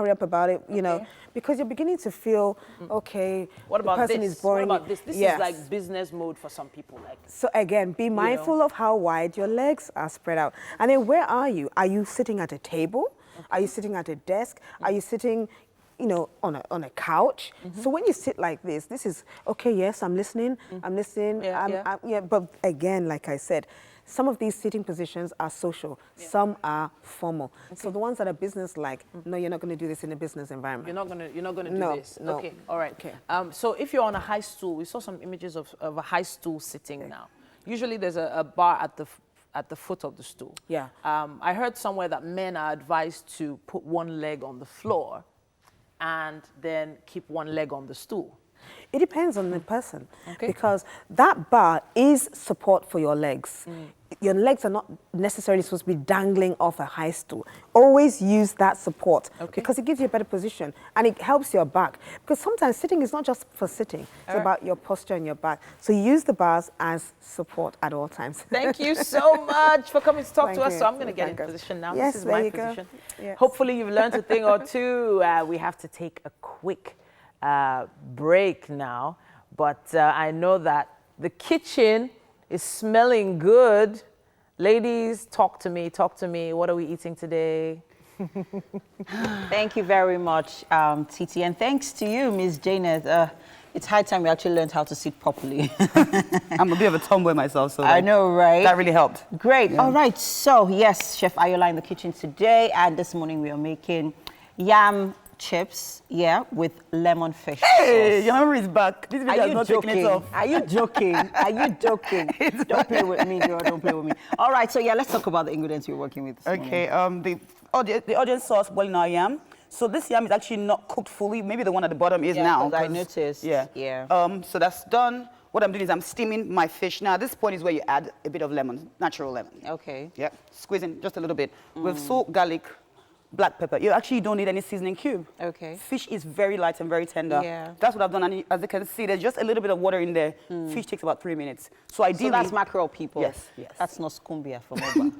you know, because you're beginning to feel, okay, what about the person this? is boring. What about this? This is like business mode for some people. Like. So again, be mindful of how wide your legs are spread out. And then where are you? Are you sitting at a table? Are you sitting at a desk? Are you sitting, you know, on a couch? So when you sit like this is, okay, yes, I'm listening, I'm listening. But again, like I said, some of these sitting positions are social, some are formal. So the ones that are business-like, no, you're not going to do this in a business environment. You're not going to do this. No. Okay, all right. Okay. So if you're on a high stool, we saw some images of a high stool sitting now. Usually there's a bar at the foot of the stool. Yeah. I heard somewhere that men are advised to put one leg on the floor and then keep one leg on the stool. It depends on the person. Because that bar is support for your legs. Your legs are not necessarily supposed to be dangling off a high stool. Always use that support because it gives you a better position and it helps your back. Because sometimes sitting is not just for sitting, it's about your posture and your back. So use the bars as support at all times. Thank you so much for coming to talk to Thank us. you. So I'm going to get in Thank you. position now. Yes, this is there my you go. position. Yes. Hopefully you've learned a thing or two. We have to take a quick break now. But I know that the kitchen is smelling good. Ladies, talk to me, talk to me. What are we eating today? Thank you very much, Titi. And thanks to you, Ms. Janet. It's high time we actually learned how to sit properly. I'm a bit of a tomboy myself, so I know, right? That really helped. Great. Yeah. All right. So, yes, Chef Ayola in the kitchen today. And this morning we are making yam chips, with lemon fish Hey, sauce. your memory is back. This video Are is you not taking it joking? off. Are you joking? Are you joking? Don't play with me, girl. Don't play with me. All right. So, let's talk about the ingredients we're working with this Okay. morning. The audience sauce boiling our yam. So this yam is actually not cooked fully. Maybe the one at the bottom is now. 'cause I noticed. Yeah. Yeah. So that's done. What I'm doing is I'm steaming my fish. Now, at this point is where you add a bit of lemon, natural lemon. Okay. Yeah. Squeezing just a little bit. With salt, garlic, black pepper. You actually don't need any seasoning cube. Okay. Fish is very light and very tender. Yeah. That's what I've done. And as you can see, there's just a little bit of water in there. Fish takes about 3 minutes. So ideally... So that's mackerel, people. Yes. That's not scumbia from Oba.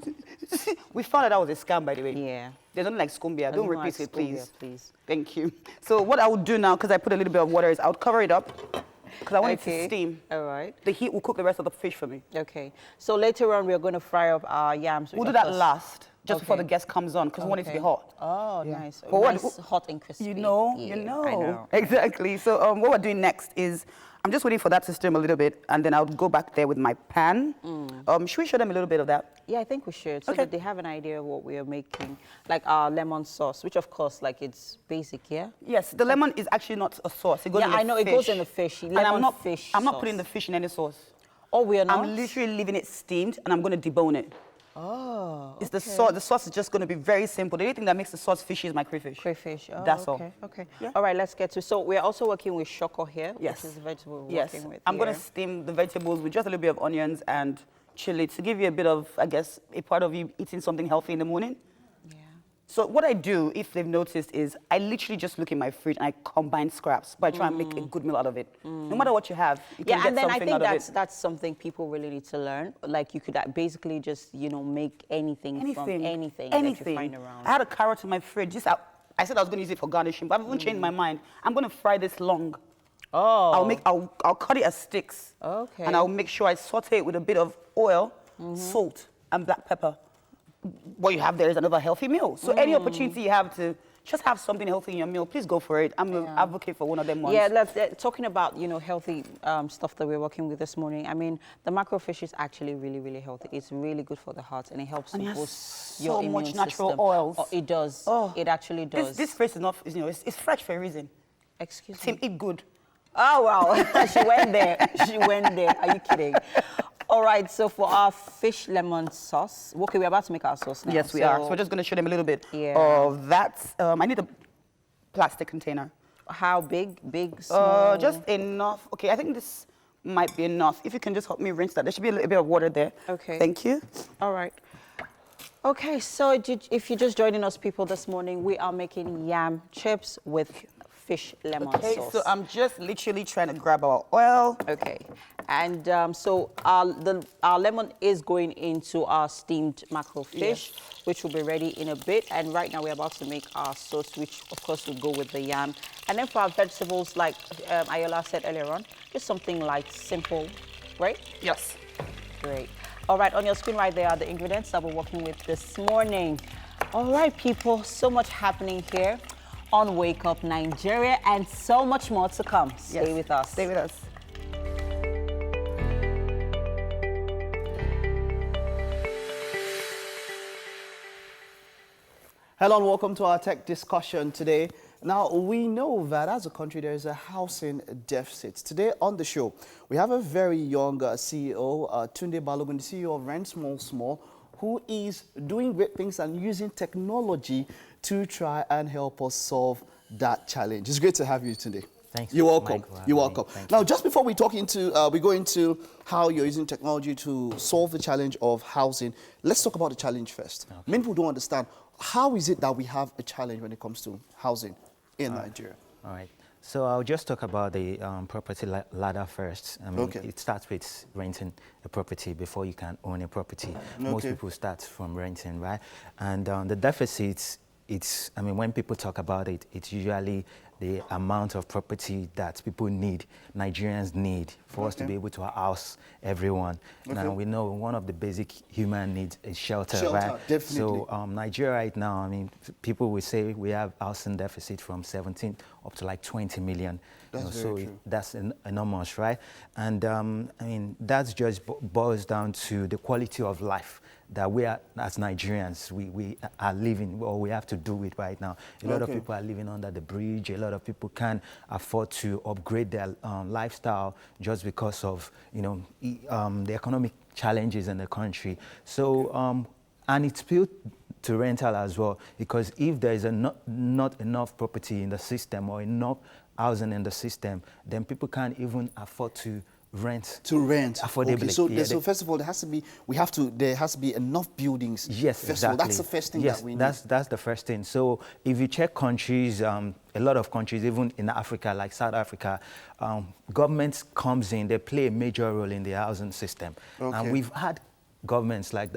We found out that was a scam, by the way. Yeah. They don't like scumbia. Don't repeat it, please. Please. Thank you. So what I would do now, because I put a little bit of water, is I would cover it up because I want it to steam. All right. The heat will cook the rest of the fish for me. Okay. So later on, we are going to fry up our yams. We'll do that last, just before the guest comes on, because we want it to be hot. Oh, nice. But Nice, hot and crispy. You know. I know. Exactly. So what we're doing next is, I'm just waiting for that to steam a little bit, and then I'll go back there with my pan. Should we show them a little bit of that? Yeah, I think we should, so that they have an idea of what we are making. Like our lemon sauce, which of course, it's basic, yeah? Yes, the lemon is actually not a sauce. It goes in the I know, fish. it goes in the fish. And I'm not fish I'm not sauce. putting the fish in any sauce. Oh, we are not? I'm literally leaving it steamed, and I'm going to debone it. Oh, It's the sauce. The sauce is just going to be very simple. The only thing that makes the sauce fishy is my crayfish. Crayfish. Oh, That's okay. all. Okay. Yeah. All right, let's get to. So we're also working with shoko here, Yes. which is the vegetable we're Yes. working with. I'm going here. to steam the vegetables with just a little bit of onions and chili to give you a bit of, I guess, a part of you eating something healthy in the morning. So what I do, if they've noticed, is I literally just look in my fridge and I combine scraps, but I try and make a good meal out of it. No matter what you have, you can Yeah, get and then I something think out of it. that's something people really need to learn. Like you could basically just make anything from anything that you find around. I had a carrot in my fridge. I said I was going to use it for garnishing, but I've even changed my mind. I'm going to fry this long. Oh. I'll cut it as sticks. Okay. And I'll make sure I saute it with a bit of oil, salt, and black pepper. What you have there is another healthy meal. So any opportunity you have to just have something healthy in your meal, please go for it. I'm an advocate for one of them ones. Yeah, talking about, healthy stuff that we're working with this morning. I mean, the macrofish is actually really, really healthy. It's really good for the heart, and it helps to boost your immune much natural system. oils. Oh, it does. Oh, it actually does. This phrase is not, it's fresh for a reason. Excuse me. Eat good. Oh, wow. She went there. She went there. Are you kidding? All right, so for our fish lemon sauce, okay, we're about to make our sauce now. Yes, we are. So we're just going to show them a little bit of that. I need a plastic container. How big? Big, small? Just enough. Okay, I think this might be enough. If you can just help me rinse that. There should be a little bit of water there. Okay. Thank you. All right. Okay, so if you're just joining us, people, this morning, we are making yam chips with fish lemon sauce. So I'm just literally trying to grab our oil. Okay, and so our lemon is going into our steamed mackerel fish, which will be ready in a bit. And right now we're about to make our sauce, which of course will go with the yam. And then for our vegetables, like Ayola said earlier on, just something like simple, right? Yes. Great. All right, on your screen right there are the ingredients that we're working with this morning. All right, people, so much happening here on Wake Up Nigeria, and so much more to come. Stay with us. Stay with us. Hello and welcome to our tech discussion today. Now, we know that as a country, there is a housing deficit. Today on the show, we have a very young CEO, Tunde Balogun, the CEO of Rent Small Small, who is doing great things and using technology to try and help us solve that challenge. It's great to have you today. Thanks. You're welcome. Mike, You're welcome. Now, just before we go into how you're using technology to solve the challenge of housing, let's talk about the challenge first. Okay. Many people don't understand, how is it that we have a challenge when it comes to housing in Nigeria? All right. So I'll just talk about the property ladder first. I mean, Okay. it starts with renting a property before you can own a property. Most people start from renting, right? And the deficits, I mean, when people talk about it, it's usually the amount of property that people need, Nigerians need, for us to be able to house everyone. Now, we know one of the basic human needs is shelter, right? Definitely. So Nigeria right now, I mean, people will say we have housing deficit from 17 up to like 20 million. That's so very true. that's enormous, right? And I mean, that just boils down to the quality of life that we are, as Nigerians, we are living, or we have to do it right now. A lot of people are living under the bridge. A lot of people can't afford to upgrade their lifestyle just because of, you know, the economic challenges in the country. So, and it's built to rental as well, because if there is not enough property in the system or enough housing in the system, then people can't even afford to rent. Affordably. Okay, so first of all, there has to be enough buildings. Yes, first exactly. of all, that's the first thing that we need. That's the first thing. So if you check countries, a lot of countries, even in Africa, like South Africa, governments comes in, they play a major role in the housing system. And we've had governments like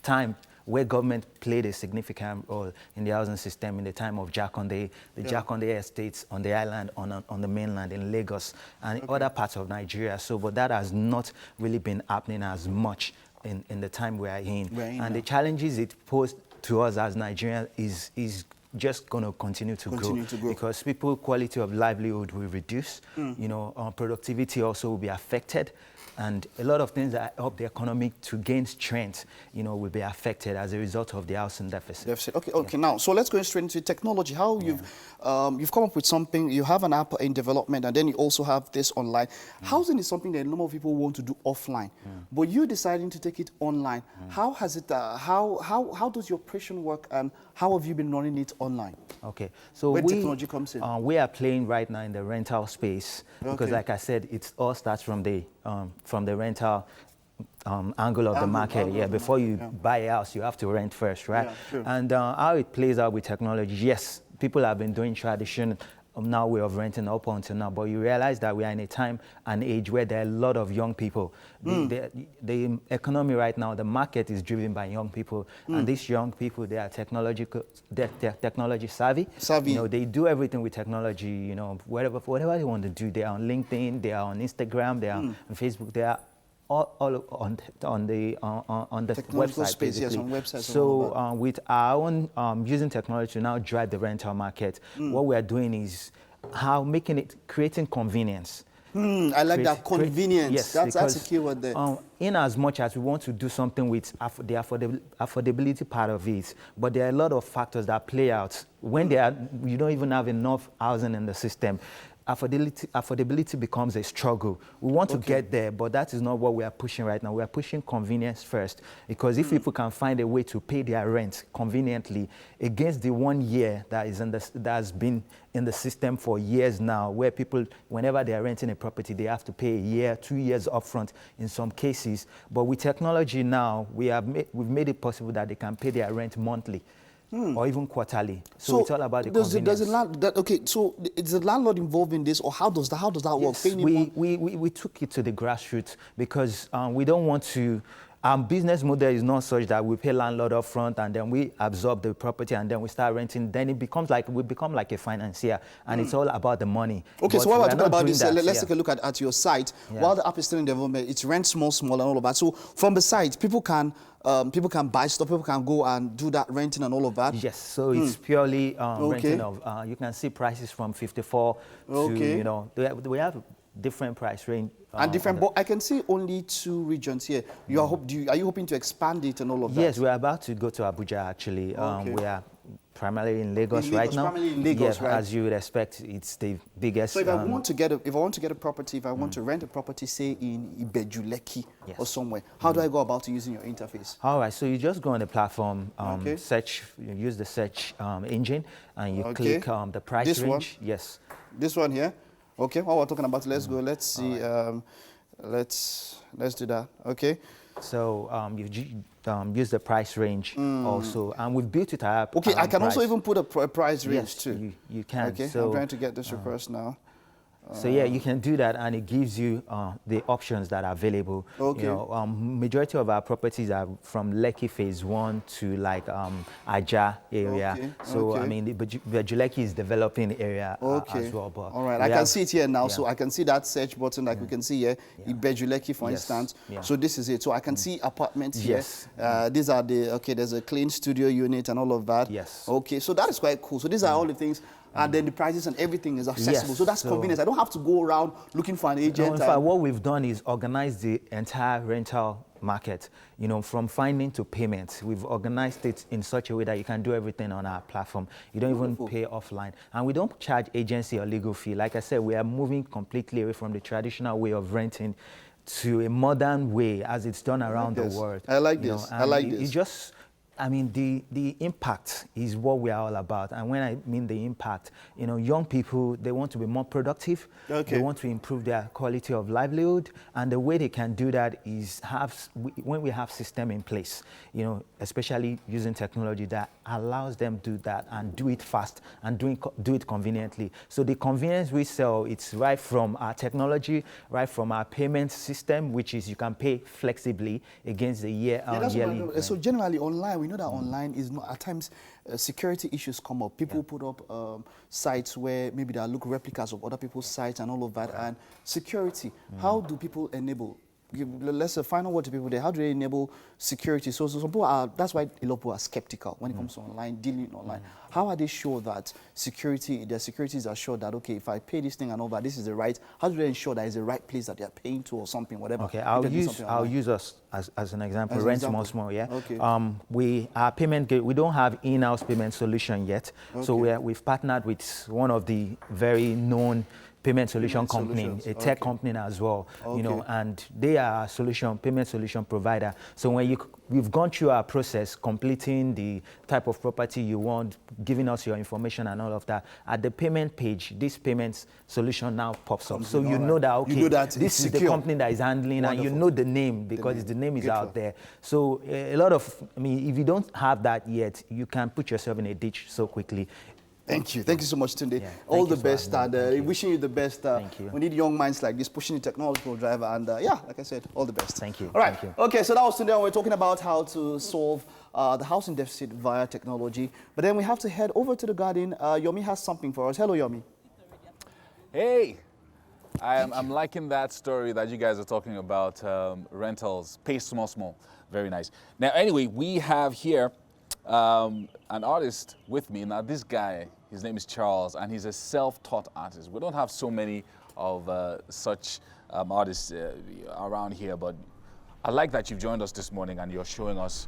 time where government played a significant role in the housing system in the time of Jakonde, Jakonde estates on the island, on the mainland in Lagos and other parts of Nigeria. So, but that has not really been happening as much in the time we are in. And the challenges it posed to us as Nigerians is just going to continue to grow because people's quality of livelihood will reduce. You know, productivity also will be affected. And a lot of things that help the economy to gain strength, you know, will be affected as a result of the housing deficit. Okay. Now, so let's go straight into technology. How you've come up with something, you have an app in development, and then you also have this online. Housing is something that a lot of people want to do offline, but you deciding to take it online. How has it? How does your operation work, and how have you been running it online? Okay, so where technology comes in. We are playing right now in the rental space because, like I said, it all starts from the rental angle of the market. Before you buy a house, you have to rent first, right? And how it plays out with technology, yes, people have been doing tradition now way of renting up until now, but you realize that we are in a time and age where there are a lot of young people. The economy right now, the market is driven by young people, and these young people, they are they're technology savvy. You know, they do everything with technology. You know, whatever they want to do, they are on LinkedIn, they are on Instagram, they are on Facebook, they are all on the website, space, basically. on websites. So with our own using technology to now drive the rental market, what we are doing is creating convenience. I like that convenience. Yes, that's a key word there. In as much as we want to do something with the affordability part of it, but there are a lot of factors that play out when you don't even have enough housing in the system. Affordability becomes a struggle. We want to get there, but that is not what we are pushing right now. We are pushing convenience first, because if people can find a way to pay their rent conveniently against the 1 year that has been in the system for years now, where people, whenever they are renting a property, they have to pay a year, 2 years upfront in some cases. But with technology now, we've made it possible that they can pay their rent monthly. Or even quarterly. So it's all about the convenience. So is the landlord involved in this, or how does that work? Yes, we took it to the grassroots because we don't want to. Our business model is not such that we pay landlord up front and then we absorb the property and then we start renting. Then we become like a financier, and it's all about the money. Okay, so while we're talking about this, let's take a look at your site. While the app is still in development, it's rent small, and all of that. So from the site, people can buy stuff, people can go and do that renting and all of that? Yes, so it's purely renting of, you can see prices from 54 to, you know, we have different price range. And different, but I can see only 2 regions here. Are you hoping to expand it and all of that? Yes, we're about to go to Abuja actually. We are primarily in Lagos, right now. Primarily in Lagos, yeah, right? As you would expect, it's the biggest. So if I want to get a property, if I want to rent a property, say in Ibejuleki Yes. or somewhere, how do I go about using your interface? All right, so you just go on the platform, Okay. search, you use the search engine, and you Okay. click the price This one? range. Yes. This one here. Okay. While we're talking about it, let's go. Let's see. Let's do that. Okay. So use the price range also, and we've built it up. Okay, I around can also price. even put a price range Yes, too. you can. Okay, So, I'm trying to get this across now. So yeah, you can do that, and it gives you the options that are available. Okay. You know, majority of our properties are from Lekki Phase 1 to like Aja area. Okay, So okay. I mean, the Lekki is developing area Okay. as well. But all right, we I can have- see it here now. yeah. So I can see that search button, like we can see here, Ibejuleki, for Yes, instance. yeah. So this is it. So I can see apartments here. Yes. These are there's a clean studio unit and all of that. Yes. Okay, so that is quite cool. So these are all the things. And then the prices and everything is accessible. Yes, So that's so- convenience. I don't have to go around looking for an agent. No, in fact, what we've done is organize the entire rental market, you know, from finding to payment. We've organized it in such a way that you can do everything on our platform. You don't even pay offline. And we don't charge agency or legal fee. Like I said, we are moving completely away from the traditional way of renting to a modern way as it's done around the this. world. I like You know, this. I and like it this. just, I mean, the impact is what we are all about. And when I mean the impact, you know, young people, they want to be more productive. Okay. They want to improve their quality of livelihood. And the way they can do that is when we have system in place, you know, especially using technology that allows them to do that and do it fast and do it conveniently. So the convenience we sell, it's right from our technology, right from our payment system, which is you can pay flexibly against the Yeah, that's what I yearly. know. So generally online, we know that online is not, at times security issues come up. People put up sites where maybe they look replicas of other people's sites and all of that. And security, how do people enable? Let's say final word to people there. How do they enable security? So some people are, that's why a lot of people are skeptical when it comes to online, dealing online. How are they sure that their securities are sure that, okay, if I pay this thing and all that, this is the right, how do they ensure that it's the right place that they're paying to or something, whatever? Okay, if I'll they're doing use something I'll online? use us as an example. As an Rent example. Small, yeah. Okay. Our payment we don't have in-house payment solution yet, so Okay. we've partnered with one of the very known payment solution Payment company, solutions, a tech okay. company as well, you know, Okay. and they are a payment solution provider. So when we've gone through our process, completing the type of property you want, giving us your information and all of that, at the payment page, this payment solution now pops up. So in, you all know right. that, okay, You know that this it's is the secure. company that is handling, and you Wonderful. know the name because the name is Good out one. there. So a lot of, I mean, if you don't have that yet, you can put yourself in a ditch so quickly. Thank you. Thank you so much, Tunde. Yeah, All thank the you for best, having me. and Thank you. wishing you the best. Thank you. We need young minds like this pushing the technological driver, and yeah, like I said, all the best. Thank you. All right. Thank you. Okay, so that was Tunde, and we're talking about how to solve the housing deficit via technology. But then we have to head over to the garden. Yomi has something for us. Hello, Yomi. Hey, I'm liking that story that you guys are talking about, rentals, pay small. Very nice. Now, anyway, we have here an artist with me. Now, this guy, his name is Charles, and he's a self-taught artist. We don't have so many of such artists around here, but I like that you've joined us this morning and you're showing us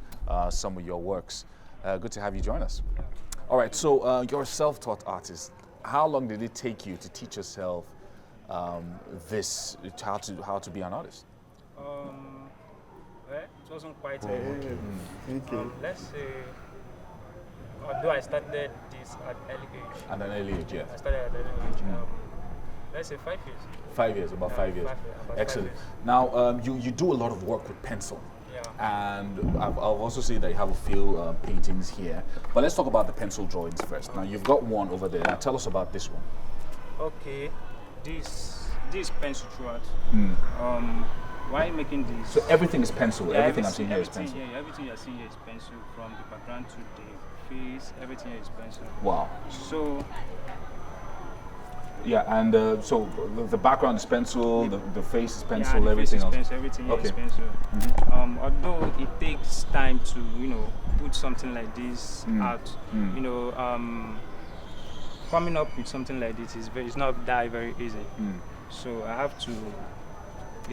some of your works. Good to have you join us. All right, so you're a self-taught artist. How long did it take you to teach yourself how to be an artist? Well, it wasn't quite let's say, although I started this at early age. At an early age, yes. I started at an early age. Let's say 5 years. 5 years, about 5 years. About Excellent. 5 years. Now, you do a lot of work with pencil. Yeah. And I've also seen that you have a few paintings here. But let's talk about the pencil drawings first. Now, you've got one over there. Now, tell us about this one. Okay, this pencil throughout. Why making this? So everything is pencil. Yeah, everything I'm seeing here is everything, pencil. Yeah, everything you're seeing here is pencil, from the background to the face. Everything here is pencil. Wow. So yeah, and so the background is pencil, the face is pencil, yeah, everything face else. is pencil, everything here is Okay. pencil. Although it takes time to put something like this out, coming up with something like this it's not that very easy. So I have to.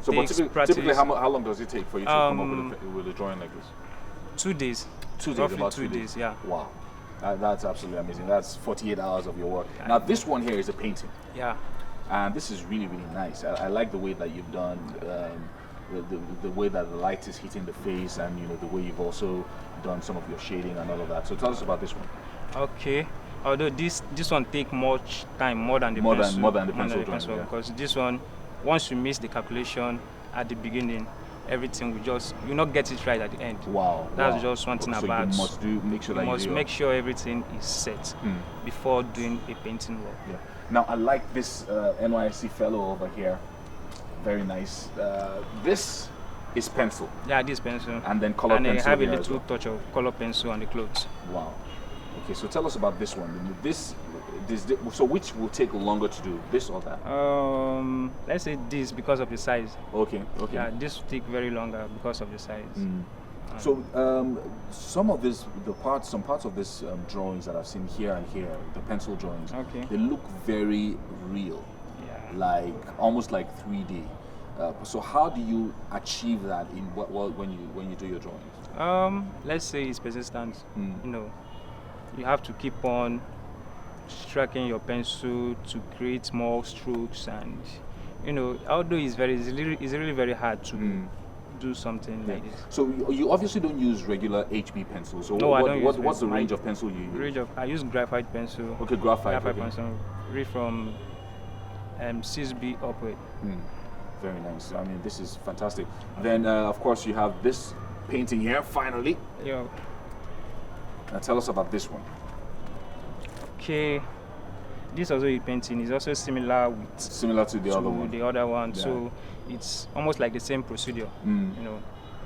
So but practice. typically how long does it take for you to come up with a drawing like this? 2 days. 2 days, Roughly about 2 days, yeah. Wow. That's absolutely amazing. That's 48 hours of your work. Now, this one here is a painting. Yeah. And this is really, really nice. I like the way that you've done, the way that the light is hitting the face, and the way you've also done some of your shading and all of that. So tell us about this one. Okay. Although this one take much time, more than the pencil. More than the pencil drawing, yeah. Because this one, once you miss the calculation at the beginning, everything you not get it right at the end. Wow. That's just one thing so about. You must make sure that you must make sure everything is set before doing a painting work. Yeah. Now I like this NYSC fellow over here. Very nice. This is pencil. Yeah, this pencil. And then color pencil. And I have a here little touch of color pencil on the clothes. Wow. Okay, so tell us about this one. So which will take longer to do, this or that? Let's say this because of the size. Okay. Yeah, this will take very longer because of the size. So some parts of this drawings that I've seen here and here, the pencil drawings, they look very real, like almost like 3D. So how do you achieve that in when you do your drawings? Let's say it's persistence. You have to keep on striking your pencil to create more strokes, and although it's really very hard to do something like this. So you obviously don't use regular HB pencils. So no, I don't use what's the range of pencil you use? I use graphite pencil. Okay, graphite pencil. Read from 6B upward. Very nice. I mean, this is fantastic. Then, of course, you have this painting here, finally. Yeah. Now tell us about this one. Okay. This also a painting is also similar to the other one. Yeah. So it's almost like the same procedure.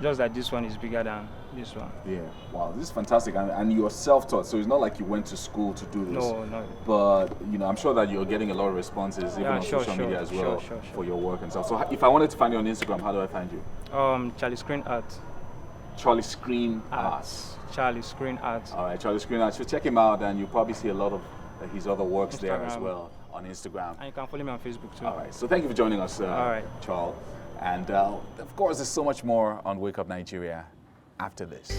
Just that this one is bigger than this one. Yeah. Wow, this is fantastic. And you're self-taught, so it's not like you went to school to do this. No. But I'm sure that you're getting a lot of responses even on social media as well for your work and stuff. So if I wanted to find you on Instagram, how do I find you? Charlie Screen Art. Charlie Screen Art. Charlie Screen Art. All right, Charlie Screen Art. So check him out, and you'll probably see a lot of his other works there as well on Instagram. And you can follow me on Facebook too. All right. So thank you for joining us, Charles. And of course, there's so much more on Wake Up Nigeria after this.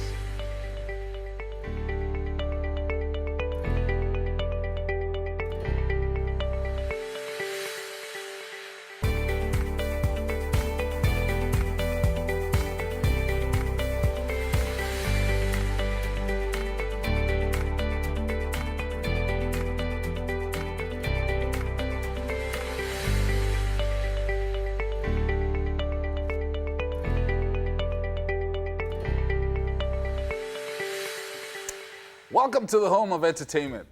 Welcome to the home of entertainment.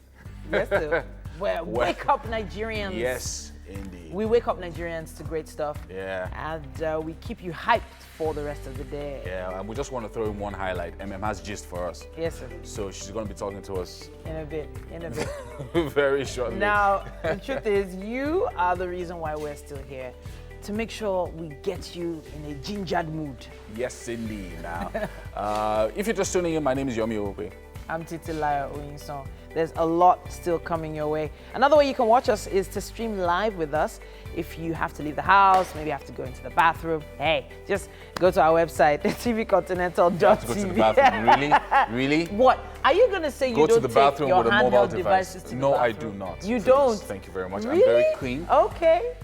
Yes, sir. Where Wake Up Nigerians. Yes, indeed. We wake up Nigerians to great stuff. Yeah. And we keep you hyped for the rest of the day. Yeah, and we just want to throw in one highlight. has gist for us. Yes, sir. So she's going to be talking to us in a bit. very shortly. Now, the truth is, you are the reason why we're still here. To make sure we get you in a gingered mood. Yes, indeed. Now, if you're just tuning in, my name is Yomi Ope. I'm Titilaya Oyinson. There's a lot still coming your way. Another way you can watch us is to stream live with us. If you have to leave the house, maybe you have to go into the bathroom, hey, just go to our website, tvcontinental.tv. You have to go to the bathroom. Really? What? Are you going to say go you don't to the bathroom take your with a mobile handheld device? devices to No, the I bathroom? do not. You don't? Thank you very much. Really? I'm very clean. Okay.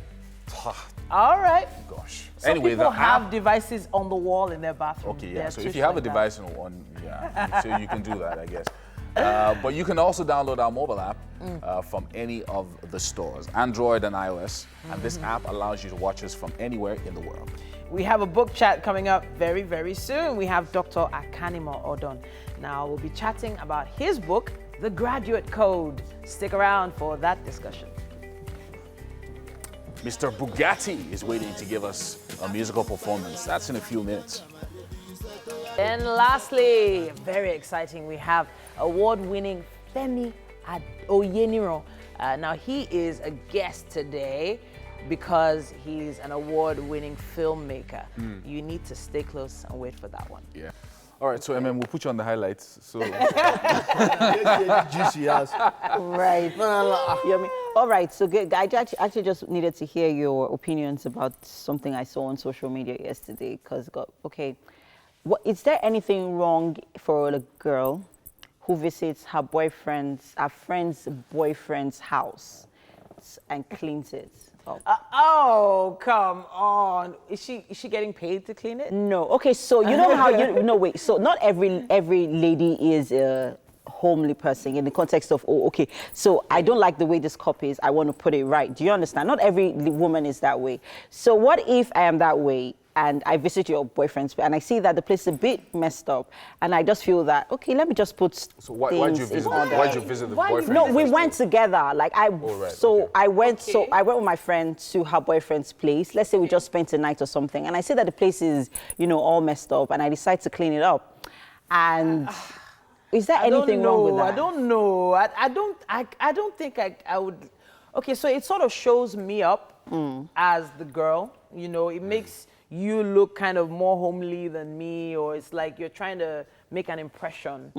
All right. Gosh. Some anyway, people have devices on the wall in their bathroom. Okay, yeah. So if you have a device on, so you can do that, I guess. But you can also download our mobile app from any of the stores, Android and iOS. And this app allows you to watch us from anywhere in the world. We have a book chat coming up very, very soon. We have Dr. Akanimo Odon. Now, we'll be chatting about his book, The Graduate Code. Stick around for that discussion. Mr. Bugatti is waiting to give us a musical performance. That's in a few minutes. And lastly, very exciting, we have award-winning Femi Oyeniro. Now, he is a guest today because he's an award-winning filmmaker. You need to stay close and wait for that one. Yeah. All right, so we'll put you on the highlights. So juicy ass. Right. All right, so I actually just needed to hear your opinions about something I saw on social media yesterday. Because, is there anything wrong for a girl who visits her friend's boyfriend's house and cleans it up. Oh, come on. Is she getting paid to clean it? No. Okay, so you know how you no wait. So not every lady is a homely person in the context of, oh, okay, so I don't like the way this cup is, I want to put it right. Do you understand? Not every woman is that way. So what if I am that way and I visit your boyfriend's and I see that the place is a bit messed up and I just feel that, okay, let me just put So why'd you visit the boyfriend? No, we went together. Like I went with my friend to her boyfriend's place. Let's say we just spent a night or something and I see that the place is, you know, all messed up and I decide to clean it up. And is there anything wrong with that? I don't know. I don't think I would. Okay, so it sort of shows me up as the girl. You know, it makes you look kind of more homely than me, or it's like you're trying to make an impression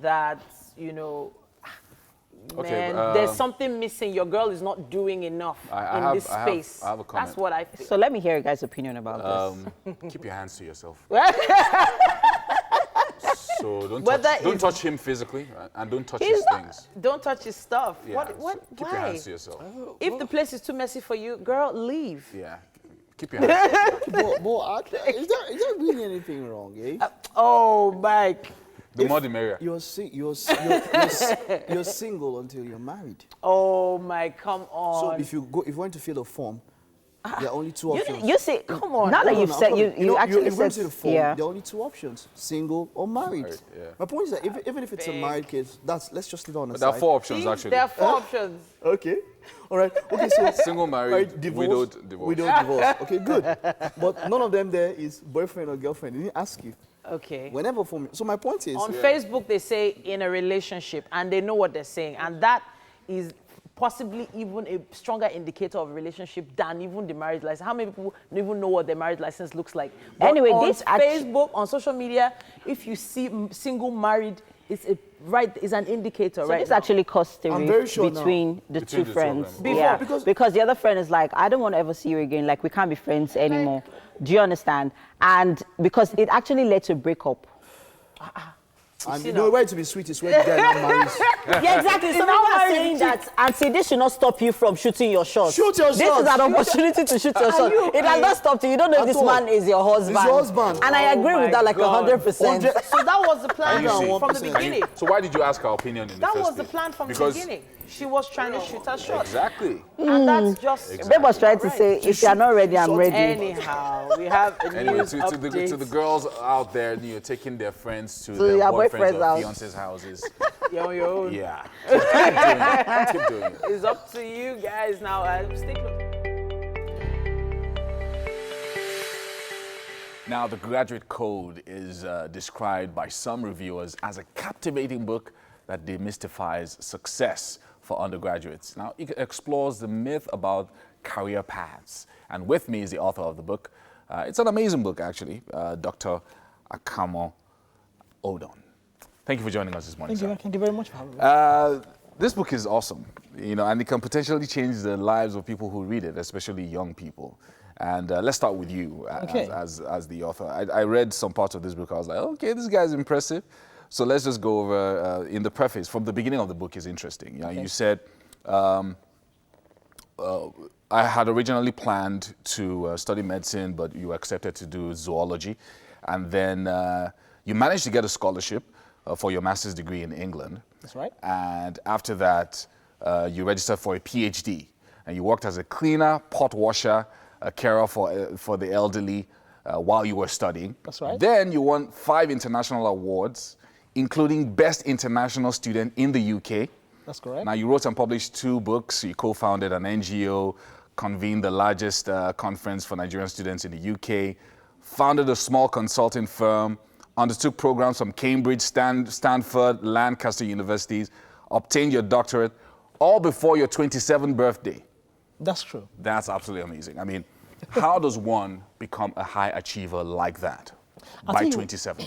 that, you know, man, there's something missing. Your girl is not doing enough in this space. I have a comment. That's what I feel. So let me hear your guys' opinion about this. Keep your hands to yourself. So don't touch him physically, and don't touch his things. Don't touch his stuff. Yeah, What? so keep your hands to yourself. If the place is too messy for you, girl, leave. Yeah. Keep your hands to yourself. But is there really anything wrong, eh? Oh, Mike. The more the merrier. You're single until you're married. Oh my, come on. So if you want to fill a form, there are only two options. You say, come on. Now that you've said, you actually said, to the form, there are only two options: single or married. Married, yeah. My point is that even if it's a married case, let's just leave it on the But side. there are 4 options actually. There are 4 options. Okay. All right. Okay. So Single, married, divorce, widowed, divorce. Widowed, divorce. Okay, good. But none of them there is boyfriend or girlfriend. They didn't ask you. Okay. Whenever for me. So my point is, on Facebook they say in a relationship, and they know what they're saying, and that is possibly even a stronger indicator of a relationship than even the marriage license. How many people don't even know what their marriage license looks like? But anyway, on this Facebook, on social media, if you see single, married, it's an indicator, so right? this now. actually caused a I'm very rift sure between the two friends. Before, because the other friend is like, I don't want to ever see you again. Like, we can't be friends anymore. Do you understand? And because it actually led to a breakup. and you know where to be sweet is when the guy now marries. Yeah, exactly. So now we're saying that, Auntie, this should not stop you from shooting your shots. Shoot your shots. This is an opportunity to shoot your shots. It has not stopped you. You don't know if this man is your husband. It's your husband. And I agree with that like 100%. So that was the plan from the 100%. beginning. So why did you ask her opinion in the That first was the place? plan from the Because beginning. She was trying to shoot her shot. Exactly. And that's just... Babe was trying to say, if you're not ready, I'm ready. Anyhow, we have a Anyway, news to update. the girls out there, you know, taking their friends to So their your boyfriends boyfriend's or house. fiancés' houses. You're on your own. Yeah. Keep doing it. It's up to you guys now. Stay close. Now, The Graduate Code is described by some reviewers as a captivating book that demystifies success for undergraduates. Now, it explores the myth about career paths. And with me is the author of the book. It's an amazing book, actually, Dr. Akamo Odon. Thank you for joining us this morning, sir. Thank you very much for having me. This book is awesome, you know, and it can potentially change the lives of people who read it, especially young people. And let's start with you as the author. I read some parts of this book. I was like, okay, this guy's impressive. So let's just go over, in the preface, from the beginning of the book is interesting. You know, you said, I had originally planned to study medicine, but you accepted to do zoology. And then you managed to get a scholarship for your master's degree in England. That's right. And after that, you registered for a PhD. And you worked as a cleaner, pot washer, a carer for the elderly while you were studying. That's right. Then you won 5 international awards, including Best International Student in the UK. That's correct. Now, you wrote and published 2 books. You co-founded an NGO, convened the largest conference for Nigerian students in the UK, founded a small consulting firm, undertook programs from Cambridge, Stanford, Lancaster universities, obtained your doctorate, all before your 27th birthday. That's true. That's absolutely amazing. I mean, how does one become a high achiever like that by 27?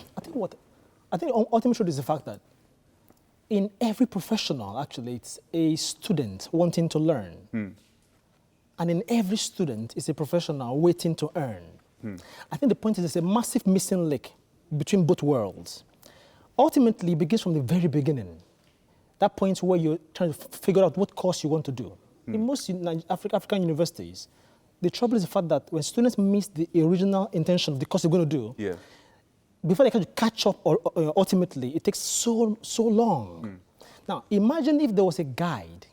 I think ultimately truth is the fact that in every professional, actually, it's a student wanting to learn. And in every student, it's a professional waiting to earn. I think the point is there's a massive missing link between both worlds. ultimately it begins from the very beginning. That point where you're trying to figure out what course you want to do. In most African universities, the trouble is the fact that when students miss the original intention of the course they're going to do, before they can catch up, or ultimately, it takes so long. Now, imagine if there was a guide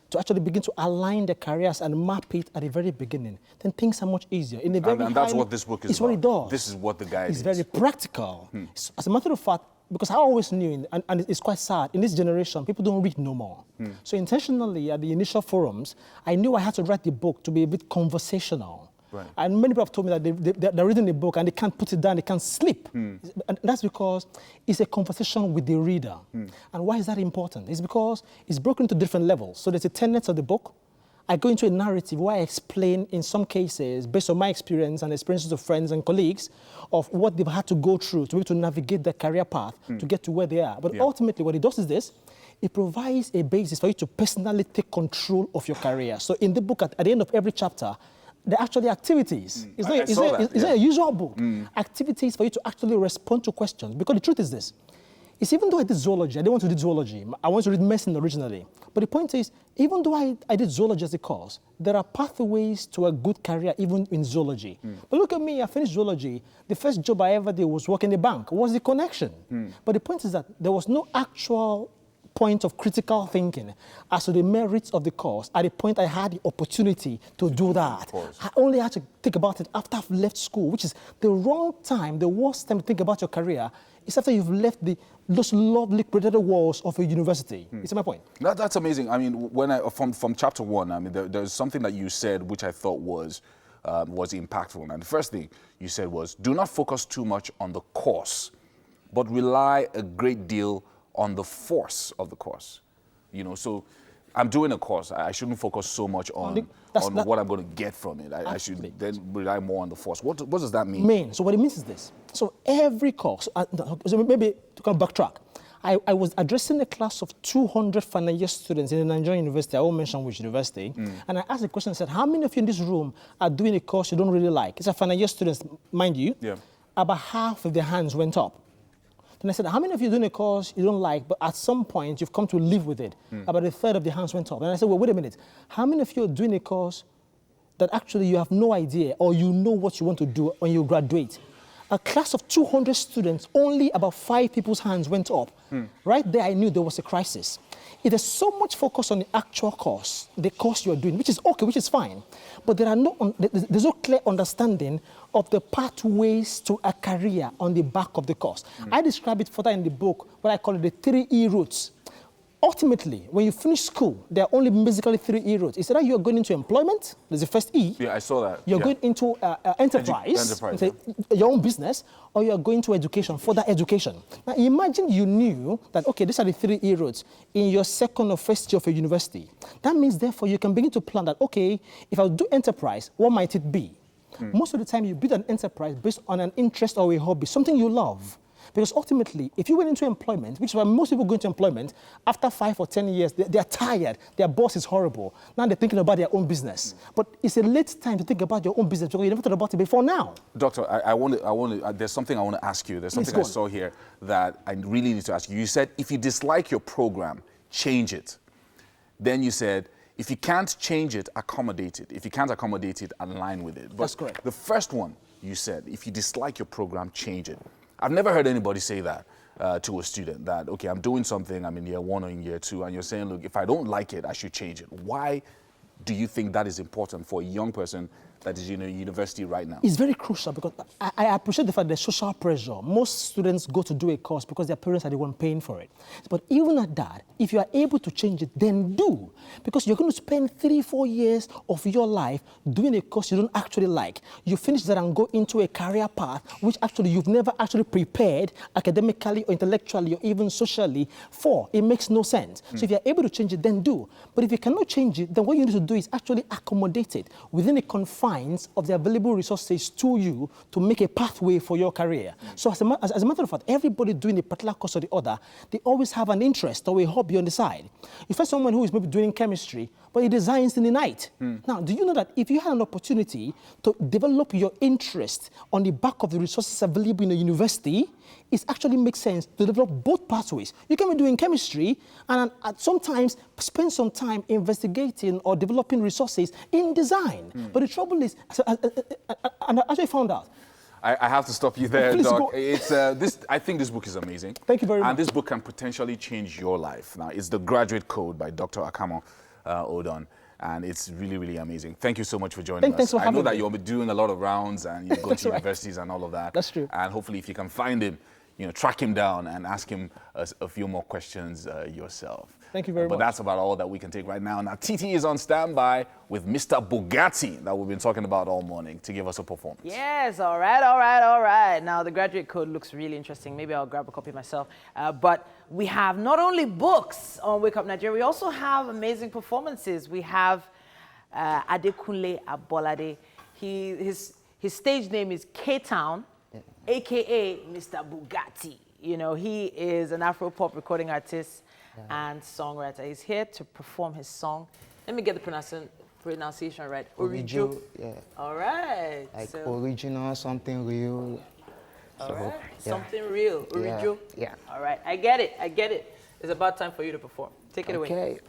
to actually begin to align the careers and map it at the very beginning, then things are much easier. In a very and that's what this book is it's about. What it does. This is what the guide is. is. It's very practical. As a matter of fact, because I always knew, and it's quite sad, in this generation, people don't read no more. So intentionally, at the initial forums, I knew I had to write the book to be a bit conversational. Right. And many people have told me that they're reading the book and they can't put it down, they can't sleep. And that's because it's a conversation with the reader. And why is that important? It's because it's broken into different levels. So there's the tenets of the book. I go into a narrative where I explain, in some cases, based on my experience and experiences of friends and colleagues, of what they've had to go through to be able to navigate their career path to get to where they are. But ultimately, what it does is this. It provides a basis for you to personally take control of your career. So in the book, at the end of every chapter, there are actually activities. It's not a usual book. Activities for you to actually respond to questions. Because the truth is this. It's even though I did zoology, I didn't want to do zoology. I wanted to read medicine originally. But the point is, even though I did zoology as a course, there are pathways to a good career even in zoology. But look at me, I finished zoology. The first job I ever did was work in a bank. What's the connection? But the point is that there was no actual point of critical thinking as to the merits of the course at the point I had the opportunity to do that. I only had to think about it after I've left school, which is the wrong time, the worst time to think about your career is after you've left those lovely protected walls of a university. You see my point? That's amazing. I mean, from chapter 1, I mean, there's something that you said which I thought was impactful. And the first thing you said was, do not focus too much on the course, but rely a great deal on the force of the course. You know, so I'm doing a course. I shouldn't focus so much on what I'm going to get from it. I should then rely more on the force. What does that mean? So what it means is this. So every course, so maybe to come backtrack, I was addressing a class of 200 final year students in a Nigerian university. I won't mention which university. And I asked the question, I said, how many of you in this room are doing a course you don't really like? It's a final year students, mind you. About half of their hands went up. Then I said, how many of you are doing a course you don't like, but at some point you've come to live with it? About a third of the hands went up. And I said, well, wait a minute. How many of you are doing a course that actually you have no idea or you know what you want to do when you graduate? A class of 200 students, only about 5 people's hands went up. Right there, I knew there was a crisis. It is so much focus on the actual course, the course you're doing, which is okay, which is fine. But there's no clear understanding of the pathways to a career on the back of the course. I describe it further in the book, what I call it the 3 E routes. Ultimately, when you finish school, there are only basically 3 E routes. It's either you're going into employment, there's the first E. Yeah, I saw that. You're going into enterprise, your own business, or you're going to education, further education. Now, imagine you knew that, okay, these are the 3 E routes in your second or first year of a university. That means, therefore, you can begin to plan that, okay, if I do enterprise, what might it be? Most of the time, you build an enterprise based on an interest or a hobby, something you love. Because ultimately, if you went into employment, which is why most people go into employment, after 5 or 10 years, they're tired, their boss is horrible. Now they're thinking about their own business. But it's a late time to think about your own business because you never thought about it before now. Doctor, there's something I want to ask you. There's something I saw here that I really need to ask you. You said, if you dislike your program, change it. Then you said, if you can't change it, accommodate it. If you can't accommodate it, align with it. But that's correct. The first one, you said, if you dislike your program, change it. I've never heard anybody say that to a student, that, okay, I'm doing something, I'm in year 1 or in year 2, and you're saying, look, if I don't like it, I should change it. Why do you think that is important for a young person that is in a university right now? It's very crucial because I appreciate the fact there's social pressure. Most students go to do a course because their parents are the one paying for it. But even at that, if you are able to change it, then do. Because you're going to spend 3-4 years of your life doing a course you don't actually like. You finish that and go into a career path which actually you've never actually prepared academically or intellectually or even socially for. It makes no sense. So if you're able to change it, then do. But if you cannot change it, then what you need to do is actually accommodate it within a confine minds of the available resources to you to make a pathway for your career. So as a matter of fact, everybody doing a particular course or the other, they always have an interest or a hobby on the side. You find someone who is maybe doing chemistry, but he designs in the night. Now, do you know that if you had an opportunity to develop your interest on the back of the resources available in a university, it actually makes sense to develop both pathways. You can be doing chemistry and sometimes spend some time investigating or developing resources in design. But the trouble is, and I actually found out, I have to stop you there, Please Doc. go. It's, I think this book is amazing. Thank you very much. And this book can potentially change your life. Now, it's The Graduate Code by Dr. Akamo Odon. And it's really, really amazing. Thank you so much for joining us. Thanks for I know having that me. you'll be doing a lot of rounds and you go That's to right. universities and all of that. That's true. And hopefully if you can find him, track him down and ask him a few more questions yourself. Thank you very much. But that's about all that we can take right now. Now, TT is on standby with Mr. Bugatti that we've been talking about all morning to give us a performance. Yes, all right. Now, the Graduate Code looks really interesting. Maybe I'll grab a copy myself. But we have not only books on Wake Up Nigeria, we also have amazing performances. We have Adekunle Abolade. His stage name is K-Town, a.k.a. Mr. Bugatti. You know, he is an Afro-pop recording artist and songwriter. He's here to perform his song. Let me get the pronunciation right. Orijo. Yeah. All right. Like original, something real. All right. Something real. Orijo. Yeah. All right. I get it. It's about time for you to perform. Take it away. Okay.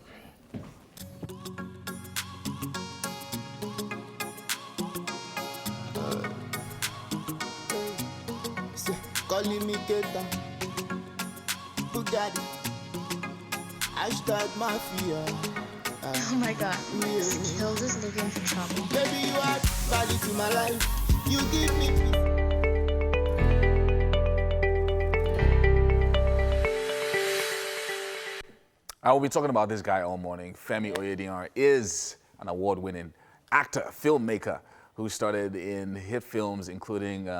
Calling me Keta, Bugatti, hashtag mafia. Oh my god, Hills is looking for trouble. Baby, you add value to my life. You give me. I will be talking about this guy all morning. Femi Oyediran is an award-winning actor, filmmaker, who started in hit films including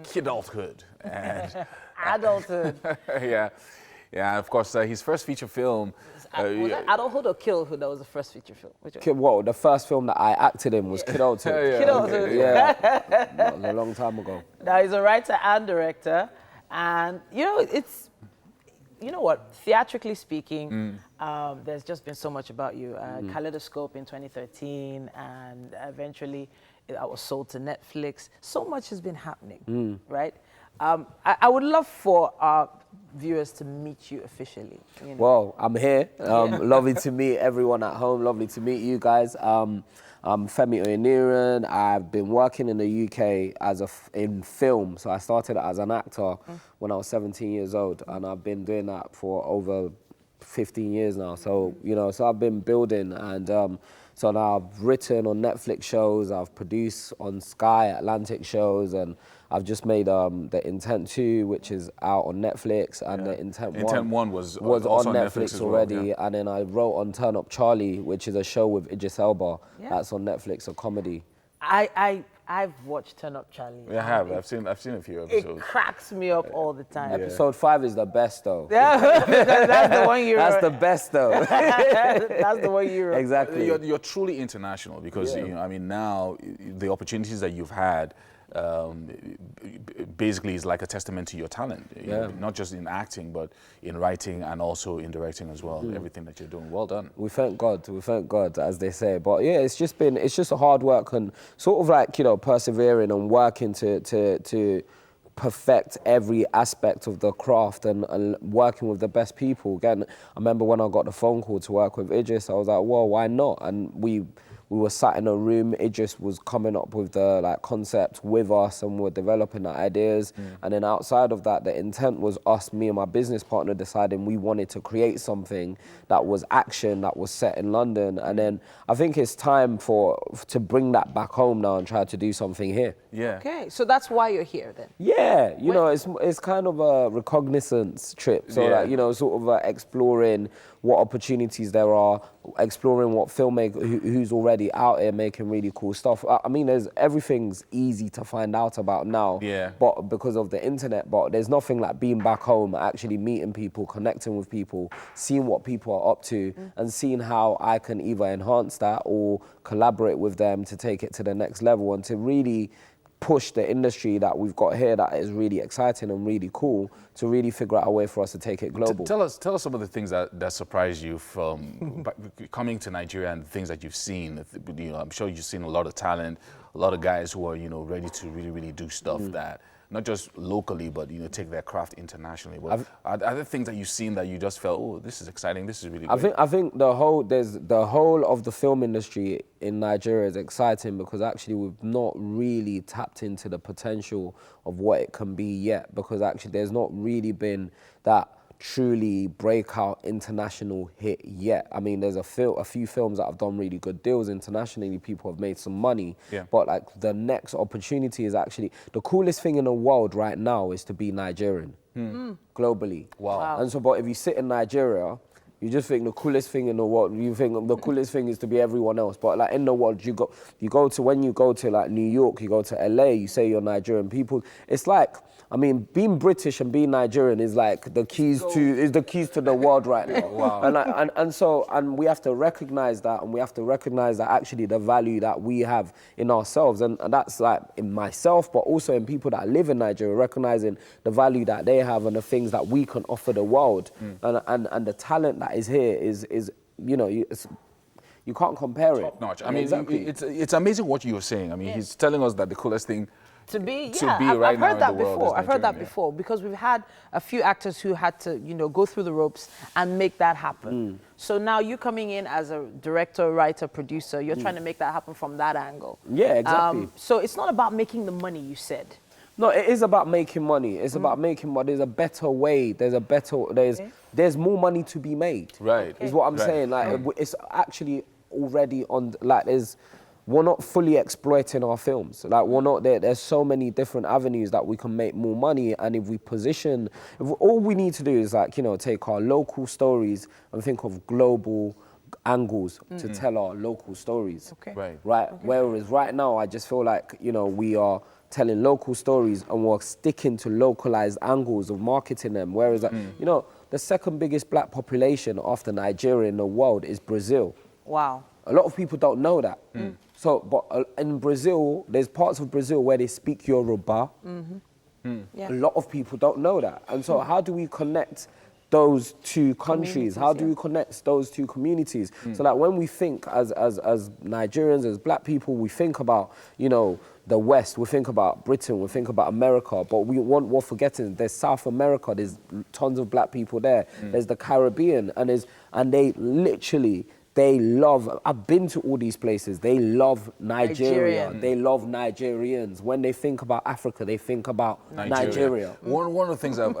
Kidulthood and Adulthood. yeah. Of course, his first feature film. Was that Adulthood or Kidulthood that was the first feature film? Which one? Well, the first film that I acted in was Kidulthood. Kidulthood. Yeah, that was a long time ago. Now, he's a writer and director. And, you know what, theatrically speaking, there's just been so much about you. Kaleidoscope in 2013, and eventually I was sold to Netflix. So much has been happening, right? I would love for our viewers to meet you officially. You know? Well, I'm here. Lovely to meet everyone at home. Lovely to meet you guys. I'm Femi Oyeniran. I've been working in the UK in film. So I started as an actor when I was 17 years old, and I've been doing that for over 15 years now. So, so I've been building, and so now I've written on Netflix shows, I've produced on Sky Atlantic shows, and I've just made the Intent 2, which is out on Netflix, and the Intent 1 was on Netflix Netflix as well, already. yeah. And then I wrote on Turn Up Charlie, which is a show with Idris Elba. That's on Netflix, a comedy. I've watched Turn Up Charlie. Yeah, I have. I've seen a few episodes. It cracks me up all the time. Episode 5 is the best, though. Yeah, that's the one you wrote. That's the best, though. That's the one you wrote. Exactly. You're truly international because, now the opportunities that you've had basically is like a testament to your talent. Not just in acting, but in writing and also in directing as well. Everything that you're doing, well done. We thank God, as they say. But yeah, it's just a hard work and sort of like, persevering and working to perfect every aspect of the craft and working with the best people. Again, I remember when I got the phone call to work with Idris, I was like, well, why not? And we were sat in a room. Idris was coming up with the concept with us, and we were developing the ideas. And then outside of that, the intent was us, me and my business partner, deciding we wanted to create something that was action, that was set in London. And then I think it's time to bring that back home now and try to do something here. Yeah. Okay, so that's why you're here then. Yeah, it's kind of a recognizance trip. So sort of exploring what opportunities there are, exploring what filmmaker who's already out here making really cool stuff. I mean, everything's easy to find out about now, but because of the internet. But there's nothing like being back home, actually meeting people, connecting with people, seeing what people are up to, and seeing how I can either enhance that or collaborate with them to take it to the next level and to really push the industry that we've got here that is really exciting and really cool to really figure out a way for us to take it global. Tell us some of the things that surprised you from coming to Nigeria and things that you've seen. You know, I'm sure you've seen a lot of talent, a lot of guys who are, you know, ready to really do stuff that not just locally, but, you know, take their craft internationally. But are there things that you've seen that you just felt, oh, this is exciting, this is really great? I think the whole of the film industry in Nigeria is exciting because actually we've not really tapped into the potential of what it can be yet, because actually there's not really been that truly breakout international hit yet. I mean, there's a few films that have done really good deals internationally. People have made some money, but like the next opportunity is actually the coolest thing in the world right now is to be Nigerian globally. Wow. And so, but if you sit in Nigeria, you just think the coolest thing in the world, you think the coolest thing is to be everyone else. But like in the world, when you go to like New York, you go to LA, you say you're Nigerian. People, it's like, I mean, being British and being Nigerian is like the keys to the world right now. Wow. And we have to recognize that, and we have to recognize that actually the value that we have in ourselves, and that's like in myself, but also in people that live in Nigeria, recognizing the value that they have and the things that we can offer the world, and the talent that is here is you know, you can't compare it. Top notch. I mean, it's amazing what you're saying. I mean, he's telling us that the coolest thing to be right now I've heard that in the world before. I've heard that before because we've had a few actors who had to, you know, go through the ropes and make that happen. So now you coming in as a director, writer, producer, you're trying to make that happen from that angle. Yeah, exactly. So it's not about making the money, you said. No, it is about making money. It's about making money. There's a better way. There's more money to be made. Right. Is what I'm saying. Like it's actually already on. Like we're not fully exploiting our films. Like we're not there. There's so many different avenues that we can make more money. And if we all we need to do is like, you know, take our local stories and think of global angles to tell our local stories. Okay. Right. Whereas right now, I just feel like, you know, we are telling local stories and we're sticking to localized angles of marketing them. Whereas, you know, the second biggest black population after Nigeria in the world is Brazil. Wow. A lot of people don't know that. So, but in Brazil, there's parts of Brazil where they speak Yoruba. A lot of people don't know that. And so how do we connect those two countries? How do we connect those two communities? So that when we think as Nigerians, as black people, we think about, you know, the West, we think about Britain, we think about America, but we're forgetting there's South America, there's tons of black people there, there's the Caribbean, and they literally, they love, I've been to all these places, they love Nigeria, they love Nigerians. When they think about Africa, they think about Nigeria. One of the things I've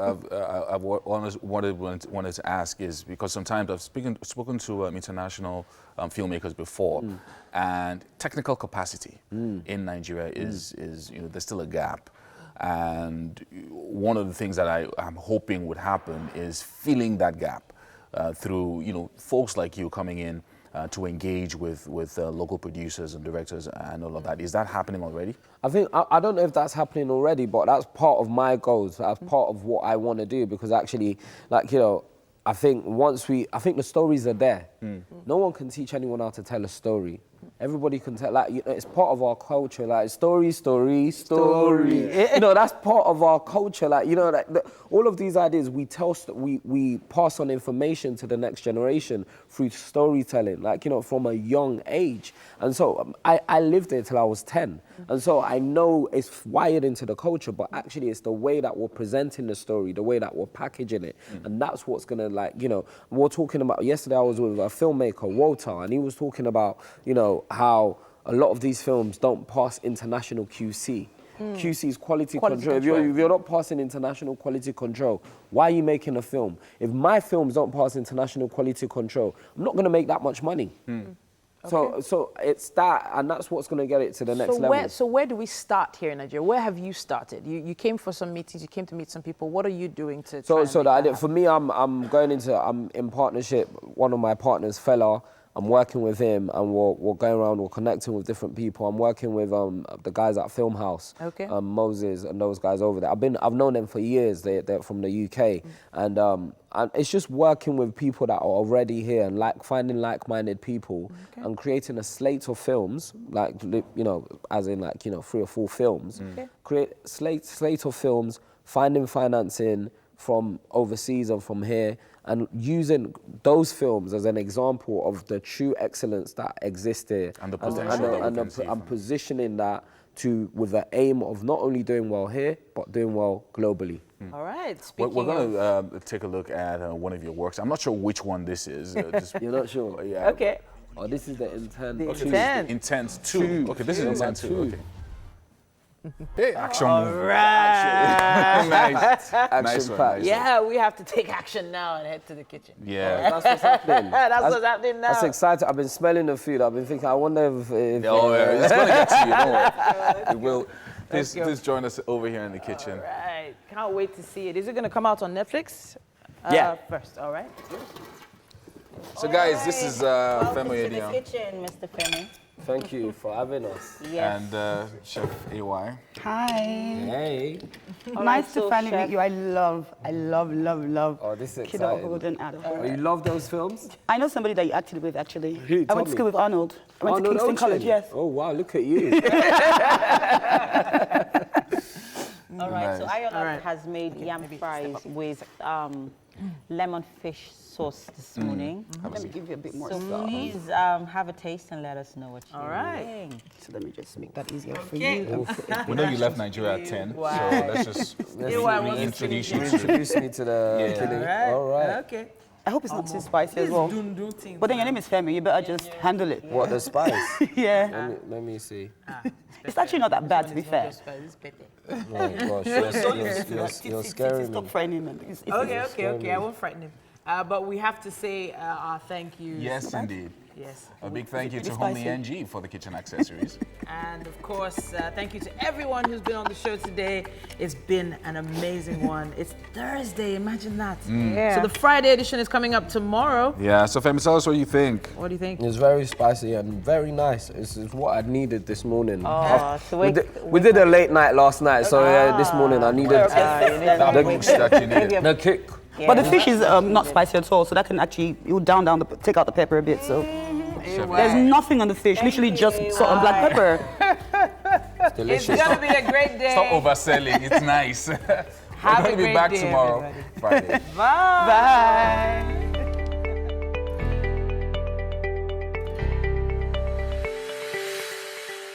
wanted to ask is, because sometimes I've spoken to international filmmakers before, and technical capacity in Nigeria is, you know, there's still a gap. And one of the things that I'm hoping would happen is filling that gap through, you know, folks like you coming in to engage with local producers and directors and all of that. Is that happening already? I think, I don't know if that's happening already, but that's part of my goals. That's part of what I want to do, because actually, like, you know, I think the stories are there. No one can teach anyone how to tell a story. Everybody can tell, like, you know, it's part of our culture, like story. You know, that's part of our culture, like, you know, like all of these ideas we pass on information to the next generation through storytelling, like, you know, from a young age. And so I lived there till I was 10. And so I know it's wired into the culture, but actually it's the way that we're presenting the story, the way that we're packaging it. And that's what's gonna, like, you know, we're talking about, yesterday I was with a filmmaker, Walter, and he was talking about, you know, how a lot of these films don't pass international QC. QC is quality control. If you're not passing international quality control, why are you making a film? If my films don't pass international quality control, I'm not gonna make that much money. So it's that, and that's what's going to get it to the next level. So where do we start here in Nigeria? Where have you started? You came for some meetings. You came to meet some people. What are you doing to? So the idea for me, I'm in partnership. One of my partners, Fella. I'm working with him, and we're going around. We're connecting with different people. I'm working with the guys at Film House, Moses, and those guys over there. I've known them for years. They're from the UK, and it's just working with people that are already here and finding like-minded people and creating a slate of films, as in 3 or 4 films. Create slate of films, finding financing from overseas and from here, and using those films as an example of the true excellence that exists here, and positioning that with the aim of not only doing well here, but doing well globally. All right. We're going to take a look at one of your works. I'm not sure which one this is. You're not sure? Yeah. Okay. Oh, this is the Intent. Intent 2. Okay, this is Intent 2. Okay. Hey, action movie. All right. Nice. Action packed. Yeah, we have to take action now and head to the kitchen. Yeah. That's what's happening. That's what's happening now. That's exciting. I've been smelling the food. I've been thinking, I wonder if it's going to get to you, don't worry. It will. Please join us over here in the kitchen. All right. Can't wait to see it. Is it going to come out on Netflix? First, all right. So guys, this is Femi Welcome to the Edion. kitchen, Mr. Femi. Thank you for having us. Yes. And Chef AY. Hi. Hey. Nice to finally meet you. I love. Oh, this is Kiddo exciting. Golden Adult. Oh, you love those films? I know somebody that you acted with, actually. Who? I went to school with Arnold. I went to Arnold Kingston Ocean? College, yes. Oh, wow, look at you. All right, so Nice. Ayola has made yam fries with lemon fish sauce this morning. Let me give you a bit more So sauce. please have a taste and let us know what you right. think. So let me just make that easier for Okay. you. We know you left Nigeria at 10, Wow. so let's just introduce you. Introduce me to the killing. All right. Okay. I hope it's not too spicy as well. But then your name is Femi, you better just handle it. What, the spice? Yeah. Let me see. It's actually not that bad, to be fair. Oh, gosh, you're scaring me. Stop frightening him. Okay. I won't frighten him. But we have to say our thank yous. Yes, indeed. Yes. A big thank you to Homely NG for the kitchen accessories. And of course, thank you to everyone who's been on the show today. It's been an amazing one. It's Thursday, imagine that. Yeah. So the Friday edition is coming up tomorrow. Yeah, so Femi, tell us what you think. What do you think? It's very spicy and very nice. It's what I needed this morning. Oh, so we did a late night last night, so this morning I needed the kick. Yeah. But the fish is not spicy at all, so that can actually, you take out the pepper a bit, so. There's nothing on the fish, literally just salt and black pepper. It's delicious. It's gonna be a great day. Stop overselling, it's nice. We're going to be back tomorrow, Friday. Bye.